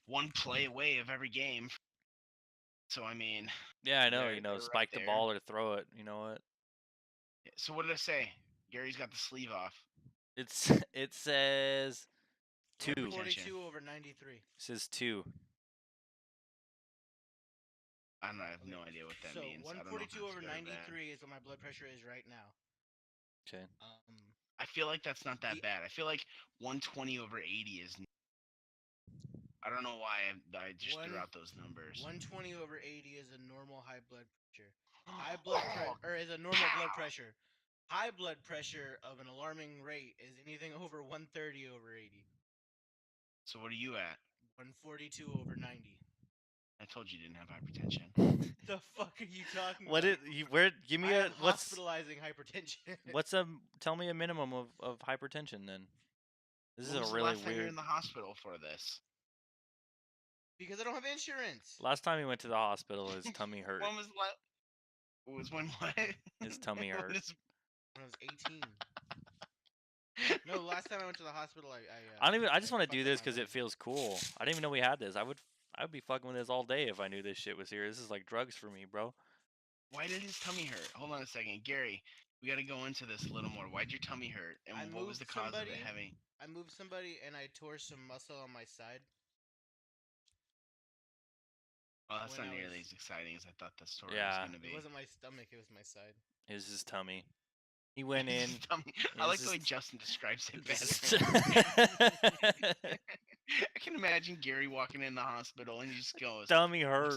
one play away of every game. So I mean, Yeah, I know. They're- You know, they're right spike the there. ball or throw it. You know what? so what did I say? Gary's got the sleeve off. It says 2. It 142 over 93. says 2. I have no idea what that so means. I don't know if 142 that's over good or bad. 93 is what my blood pressure is right now. Okay. I feel like that's not that The- bad. I feel like 120 over 80 is. I don't know why I just threw One- out those numbers. 120 over 80 is a normal high blood pressure. High blood pressure is a normal blood pressure. High blood pressure of an alarming rate is anything over 130 over 80. So what are you at? 142 over 90. I told you didn't have hypertension. The fuck are you talking What about? where? Give me I a am what's hospitalizing hypertension. tell me a minimum of hypertension then. This When was is a the really last time you were weird. in the hospital for this? Because I don't have insurance. Last time he went to the hospital, his tummy hurt. When was when what? His tummy When hurt. is- When I was 18. No, last time I went to the hospital, I don't even. I just want to fucked do up this my because leg. it feels cool. I didn't even know we had this. I would be fucking with this all day if I knew this shit was here. This is like drugs for me, bro. Why did his tummy hurt? Hold on a second, Gary. We got to go into this a little more. Why'd your tummy hurt? And I what was the moved cause of somebody. it having? I moved somebody and I tore some muscle on my side. Well, that's when not I nearly was- as exciting as I thought the story Yeah. was going to be. It wasn't my stomach, it was my side. It was his tummy. He went in. His tummy. it I was like the way his- Justin describes it Just- better. I can imagine Gary walking in the hospital and he just goes, tummy "What's hurts.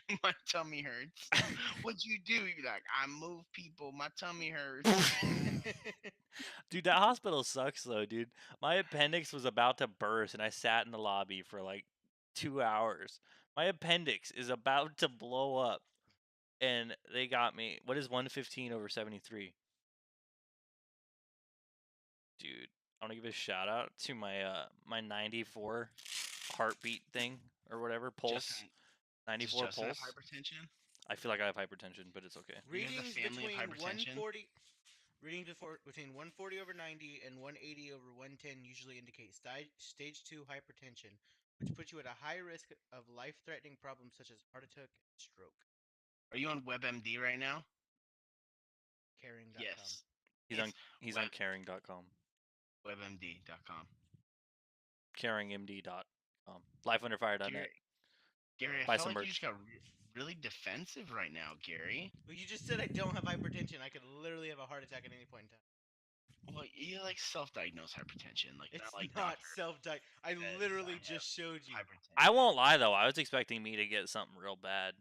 the issue? My tummy hurts." What'd you do? You'd be like, "I move people. My tummy hurts." Dude, that hospital sucks though, dude. My appendix was about to burst and I sat in the lobby for like 2 hours. My appendix is about to blow up and they got me. What is 115 over 73? Dude, I want to give a shout out to my my 94 heartbeat thing or whatever, pulse. Justin, does 94 Justin have pulse. hypertension? I feel like I have hypertension, but it's okay. You have the Readings family of between hypertension? 140 over 90 and 180 over 110 usually indicate stage 2 hypertension, which puts you at a high risk of life-threatening problems such as heart attack and stroke. Are you on WebMD right now? Caring.com. Yes. He's on It's he's on web- caring.com. WebMD.com. caringmd.com. Lifeunderfire.net. Gary, I Buy felt some like you merch. just got really defensive right now, Gary. Well, you just said I don't have hypertension. I could literally have a heart attack at any point in time. Well, you like self-diagnosed hypertension, like It's not like not doctor self-diagnosed. I says literally I have just showed you. hypertension. I won't lie though, I was expecting me to get something real bad,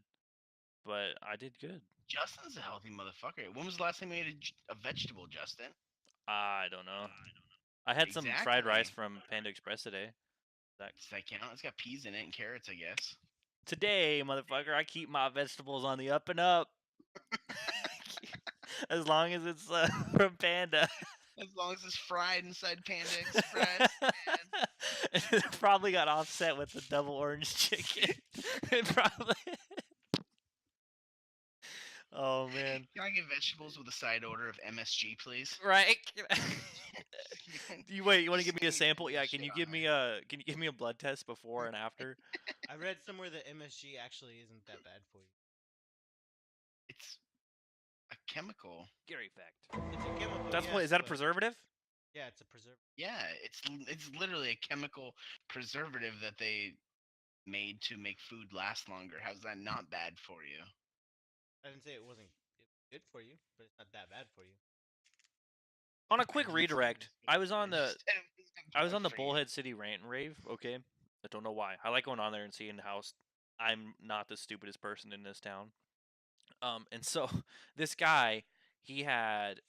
but I did good. Justin's a healthy motherfucker. When was the last time you ate a vegetable, Justin? I don't know. I had some fried rice Exactly. from Panda Express today. Does that count? It's got peas in it and carrots, I guess. Today, motherfucker, I keep my vegetables on the up and up. As long as it's from Panda. As long as it's fried inside Panda Express. man. It probably got offset with the double orange chicken. It probably. Oh man. Can I get vegetables with a side order of MSG, please? Right. You wait. You want to Just give me a need sample? that Yeah. shit Can you on give me there. a Can you give me a blood test before and after? I read somewhere that MSG actually isn't that bad for you. It's a chemical. Gary fact. It's a chemical. That's yes, what. Is that a but- preservative? Yeah, it's a preservative. Yeah, it's literally a chemical preservative that they made to make food last longer. How's that not bad for you? I didn't say it wasn't good for you, but it's not that bad for you. On a I quick didn't say it redirect, good I was for you, on the just said it wasn't I was bad on the for you. Bullhead City rant and rave. Okay, I don't know why. I like going on there and seeing how I'm not the stupidest person in this town. And so this guy, he had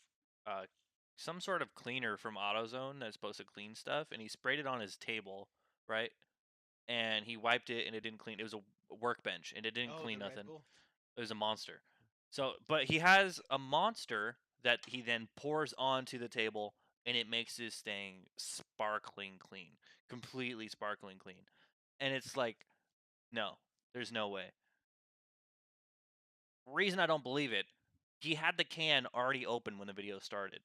some sort of cleaner from AutoZone that's supposed to clean stuff, and he sprayed it on his table, right? And he wiped it, and it didn't clean. It was a workbench, and it didn't Oh, clean the Red nothing. Bull? It was a monster. So, but he has a monster that he then pours onto the table, and it makes this thing sparkling clean, completely sparkling clean. And it's like, no, there's no way. Reason I don't believe it, he had the can already open when the video started.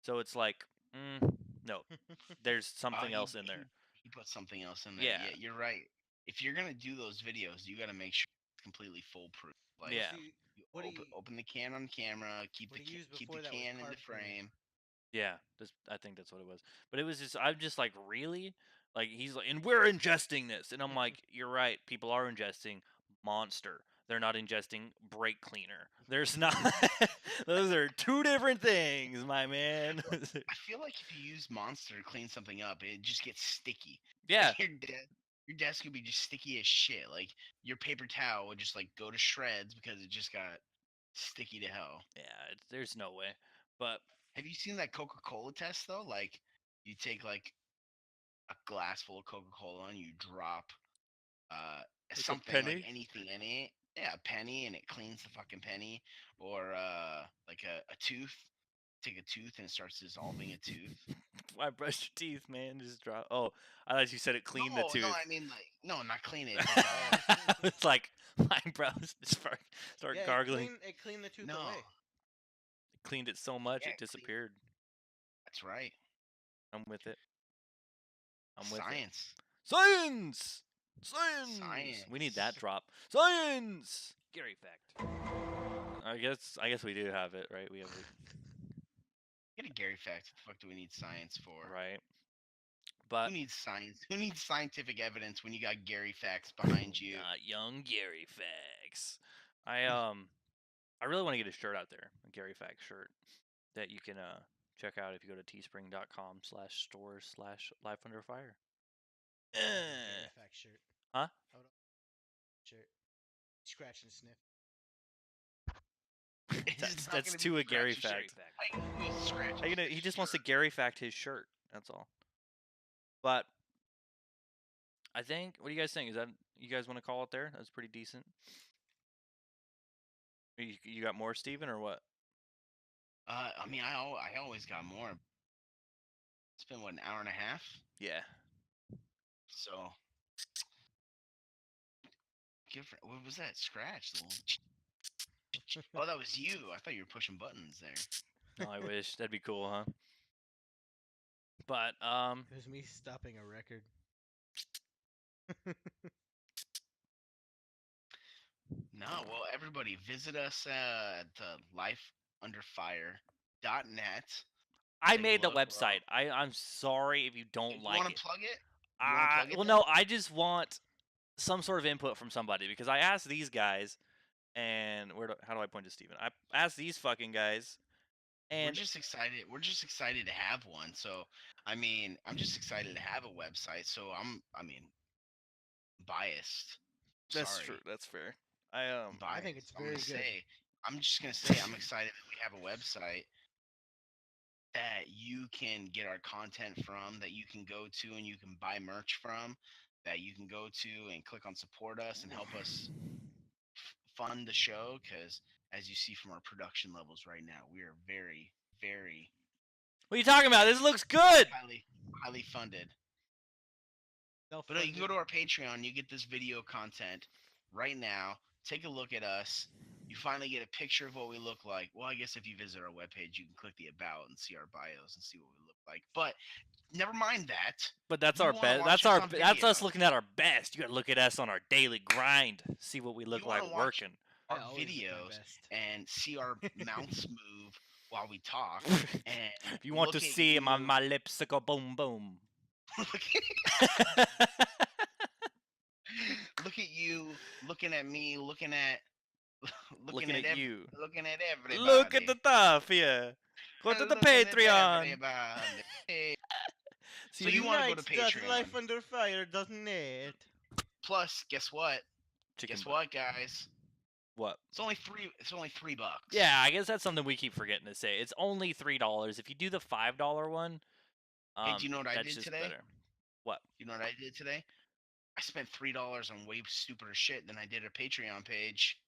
So it's like, no, there's something he- else in there. He put something else in there. Yeah. Yeah, you're right. If you're gonna do those videos, you gotta make sure it's completely foolproof. Like, Yeah. See, you what do open, you open the can on camera, keep what the do you use keep before the that was can in the carb cleaner? frame. Yeah, I think that's what it was. But it was just, I'm just like, really? Like, he's like, and we're ingesting this. And I'm like, you're right. People are ingesting Monster. They're not ingesting brake cleaner. There's not. Those are two different things, my man. I feel like if you use Monster to clean something up, it just gets sticky. Yeah. Like, your desk would be just sticky as shit. Like your paper towel would just like go to shreds because it just got sticky to hell. Yeah, there's no way. But Have you seen that Coca-Cola test though? Like you take like a glass full of Coca-Cola and you drop a something penny? like anything in it. Yeah, a penny and it cleans the fucking penny. Or like a tooth. Take a tooth and it starts dissolving a tooth. I brush your teeth, man. Just drop. Oh, I thought you said it cleaned the tooth. No, I mean like no, not clean it. dissolve. It's like my brows just start Yeah, gargling. It cleaned the tooth No, away. Cleaned it so much Yeah, it disappeared. that's right. I'm with it. I'm with it. Science. Science! Science! We need that Science. drop. Science! Gary fact. I guess we do have it, right? We have it, Get a Gary fact. What the fuck do we need science for? right? But Who needs science? Who needs scientific evidence when you got Gary facts behind you? not young Gary facts. I really want to get a shirt out there, a Gary Facts shirt that you can check out if you go to teespring.com/store/lifeunderfire. Gary Fact shirt. Huh? Hold on. Shirt. Scratch and sniff. It's not That's gonna to be a Gary scratchy fact. shit. Like, who's scratching You know, his he just wants to shirt? Gary fact his shirt. That's all. But I think, what do you guys think? Is that you guys want to call it there? That's pretty decent. You got more, Steven, or what? I mean, I always got more. It's been what, an hour and a half? Yeah. So, what was that scratch? Oh, that was you. I thought you were pushing buttons there. No, I wish that'd be cool, huh? But It was me stopping a record. No, well, everybody visit us at lifeunderfire.net. I Take a made the look, we're all- website. I'm sorry if you don't You like want it. to plug it? You wanna plug it Well, then? no, I just want some sort of input from somebody because I asked these guys, and how do I point to Steven? I asked these fucking guys, We're and just excited. We're just excited to have one. So, I mean, I'm just excited to have a website. So I mean, biased. that's Sorry. true. That's fair. I I think biased. it's very good. I'm just gonna say I'm excited that we have a website that you can get our content from, that you can go to and you can buy merch from, that you can go to and click on support us and help us fund the show. Because as you see from our production levels right now, we are very, very what are you talking about? This looks good. highly funded. But no, you can go to our Patreon. You get this video content right now. Take a look at us. You finally get a picture of what we look like. Well, I guess if you visit our webpage, you can click the about and see our bios and see what we look like. But never mind that. But that's You our wanna best. watch That's us our. on That's us video. looking at our best. You gotta look at us on our daily grind. See what we look wanna like watch- working. I Our always look my videos best. and see our mouths move while we talk. And If you want to look at see my you- my lips go boom boom. Look at you, looking at me, looking at Looking at you. looking at everybody. Look at the stuff here. Go to the Looking at Patreon. everybody. See, So you wanna go to Patreon. lifeunderfire.net. Plus, guess what? chicken Guess butt. what, guys? What? It's only $3. Yeah, I guess that's something we keep forgetting to say. It's only $3. If you do the $5 one, Hey, do you know what I that's did just today? better. What? You know what I did today? I spent $3 on way stupider shit than I did a Patreon page.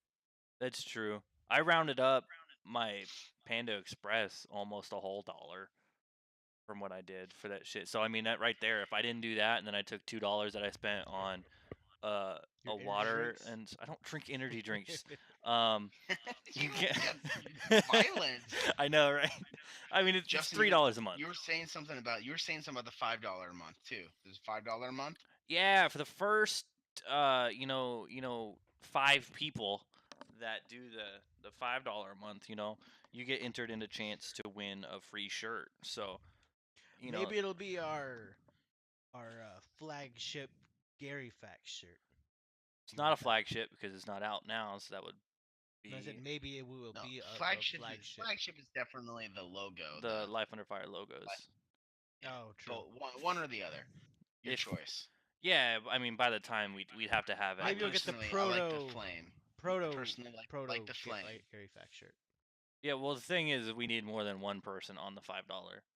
That's true. I rounded up my Panda Express almost a whole dollar from what I did for that shit. So I mean that right there. If I didn't do that, and then I took $2 that I spent on Your a energy water, drinks? and I don't drink energy drinks. You get got violent. I know, right? I mean, it's Justin, $3 a month. You were saying something about the $5 a month too. There's $5 a month. Yeah, for the first, 5 people that do the $5 a month, you get entered into chance to win a free shirt. So, Maybe it'll be our flagship Gary Facts shirt. it's not a flagship because it's not out now. So that would be No, I said maybe it will No, be a flagship. flagship. Flagship is definitely the logo. the Life Under Fire logos. Oh, true. But one or the other. Your If- choice. Yeah, I mean, by the time we'd have to have it. Maybe you'll get the Personally, I like proto- the flame. Proto Personally, like the flame. Gary Facts shirt. Yeah, well, the thing is, we need more than one person on the $5,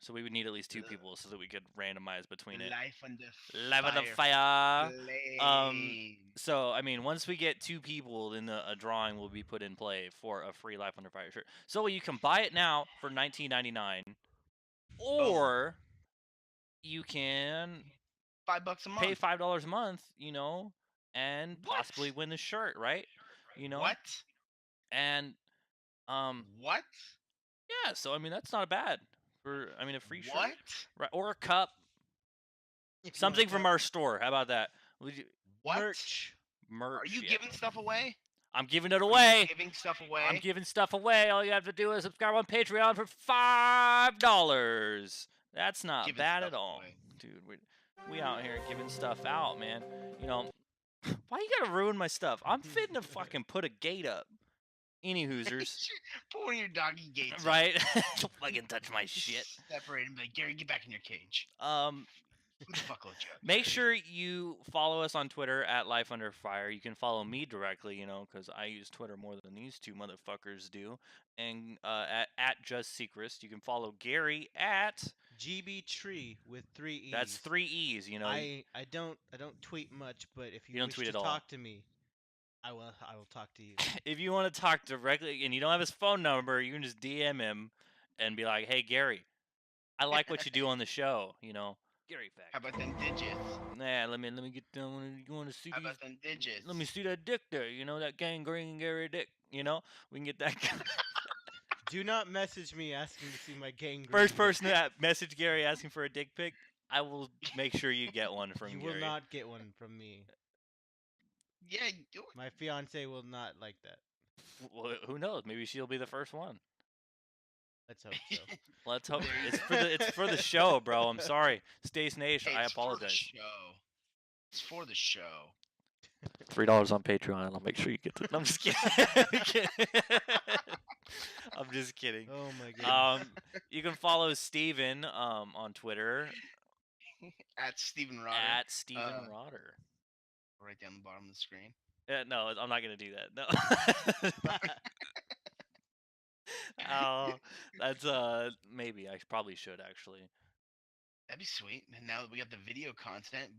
so we would need at least 2 Ugh. people so that we could randomize between it. Life under Life Under fire. Fire. Flame. So, I mean, once we get 2 people, then a drawing will be put in play for a free Life Under Fire shirt. So you can buy it now for $19.99, or you can $5 a month. pay $5 a month, and What? possibly win the shirt, right? What? And What? yeah, so I mean that's not bad for a free shirt, What? right? Or a cup, something from our store. How about that? Would you What? merch. merch? Are you yeah. giving stuff away? I'm giving it Are you away. giving stuff away? I'm giving stuff away. All you have to do is subscribe on Patreon for $5. That's not Giving bad stuff at all, away. dude. We out here giving stuff out, man. Why you gotta ruin my stuff? I'm fitting to fucking put a gate up. Any hoosers, Pull one of your doggy gates. up. right? Don't fucking touch my shit. Separate and be like, Gary, get back in your cage. Who the fuck let you out? Make sure you follow us on Twitter at Life Under Fire. You can follow me directly, because I use Twitter more than these 2 motherfuckers do. And at Just Secrest, you can follow Gary at GB Tree with 3 E's. that's 3 E's. I don't tweet much, but if you don't wish tweet to at all. talk to me, I will talk to you. If you want to talk directly and you don't have his phone number, you can just DM him and be like, "Hey Gary, I like what you do on the show." Gary Fact. How about them digits? Nah, let me get down. You want to see How these? about them digits? Let me see that dick there. That gangrene Gary dick. We can get that. Do not message me asking to see my gangrene. First dick. person to message Gary asking for a dick pic, I will make sure you get one from You Gary. will not get one from me. Yeah, do it. My fiance will not like that. Well, who knows? Maybe she'll be the first one. Let's hope so. Let's hope it's for the show, bro. I'm sorry, Stace Nation. Hey, I it's for the apologize. show. It's for the show. $3 on Patreon, and I'll make sure you get to. I'm just kidding. I'm just kidding. Oh my goodness. You can follow Steven on Twitter At Steven Rodder. at Steven Uh, Rodder. Right down the bottom of the screen. No, I'm not gonna do that. No. That's maybe I probably should actually. That'd be sweet. And now that we got the video content.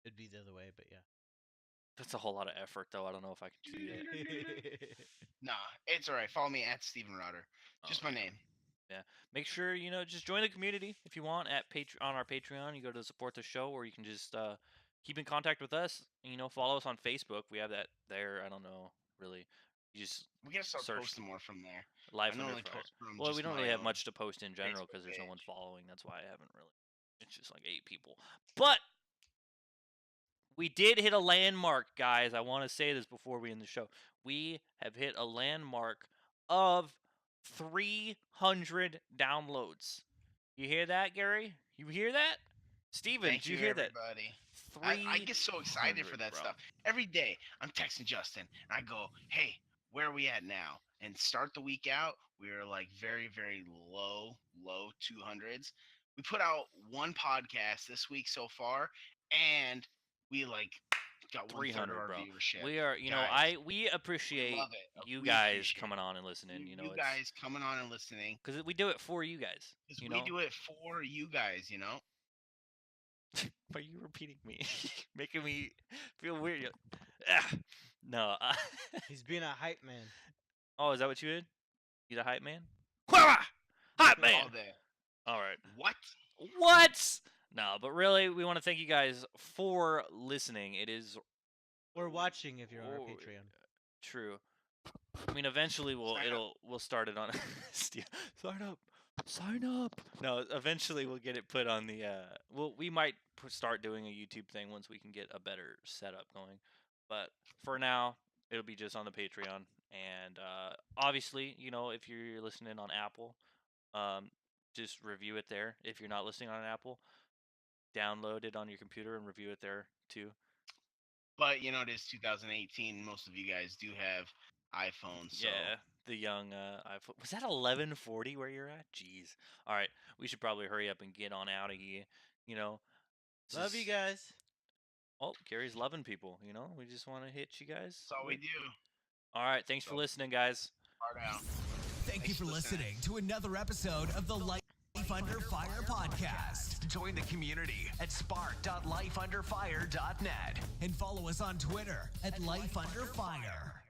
It'd be the other way, but yeah. That's a whole lot of effort, though. I don't know if I can do that. Nah, it's alright. Follow me at Steven Rodder. Just my Okay. name. Make sure just join the community if you want at on our Patreon. You go to support the show, or you can just keep in contact with us. You know, follow us on Facebook. We have that there. I don't know, really. You just We gotta start search posting more from there. Life I Under normally Fire. post from Well, we just don't my really have own much to post in general Facebook because there's no one page. following. That's why I haven't really. It's just like 8 people. But we did hit a landmark, guys. I want to say this before we end the show. We have hit a landmark of 300 downloads. You hear that, Gary? You hear that? Steven, Thank did you you, hear that? everybody. I get so excited for 300, that bro. stuff. Every day, I'm texting Justin, and I go, hey, where are we at now? And start the week out, we were like very, very low 200s. We put out one podcast this week so far, and we like got 1/3 of 300, our bro. viewership. We are, you know, Guys, we appreciate love it. you We guys appreciate coming it. on and listening. You know, You guys coming on and listening, because we do it for you guys. because You we know, do it for you guys, you know? Are you repeating me, making me feel weird? Ah, no. He's being a hype man. Oh, is that what you did? You the hype man? Hype man. All day. All right. What? What? No, but really, we want to thank you guys for listening. It is Or watching if you're on our Oh, Patreon. true. I mean, eventually Sign up. we'll start it on. Sign up. No, eventually we'll get it put on the. We might start doing a YouTube thing once we can get a better setup going. But for now, it'll be just on the Patreon. And obviously, you know, if you're listening on Apple, just review it there. If you're not listening on Apple, download it on your computer and review it there too. But you know, it is 2018. Most of you guys do have iPhones. So Yeah, the young iPhone. Was that 1140 where you're at? Jeez. All right, we should probably hurry up and get on out of here. You know. this Love you is- guys. Oh, Gary's loving people. You know, we just want to hit you guys. that's all we do. All right, thanks for So- listening, guys. Hard out. Thank you Thanks for for listening. listening to another episode of the Life Under Fire podcast. Join the community at spark.lifeunderfire.net and follow us on Twitter at Life Under Fire.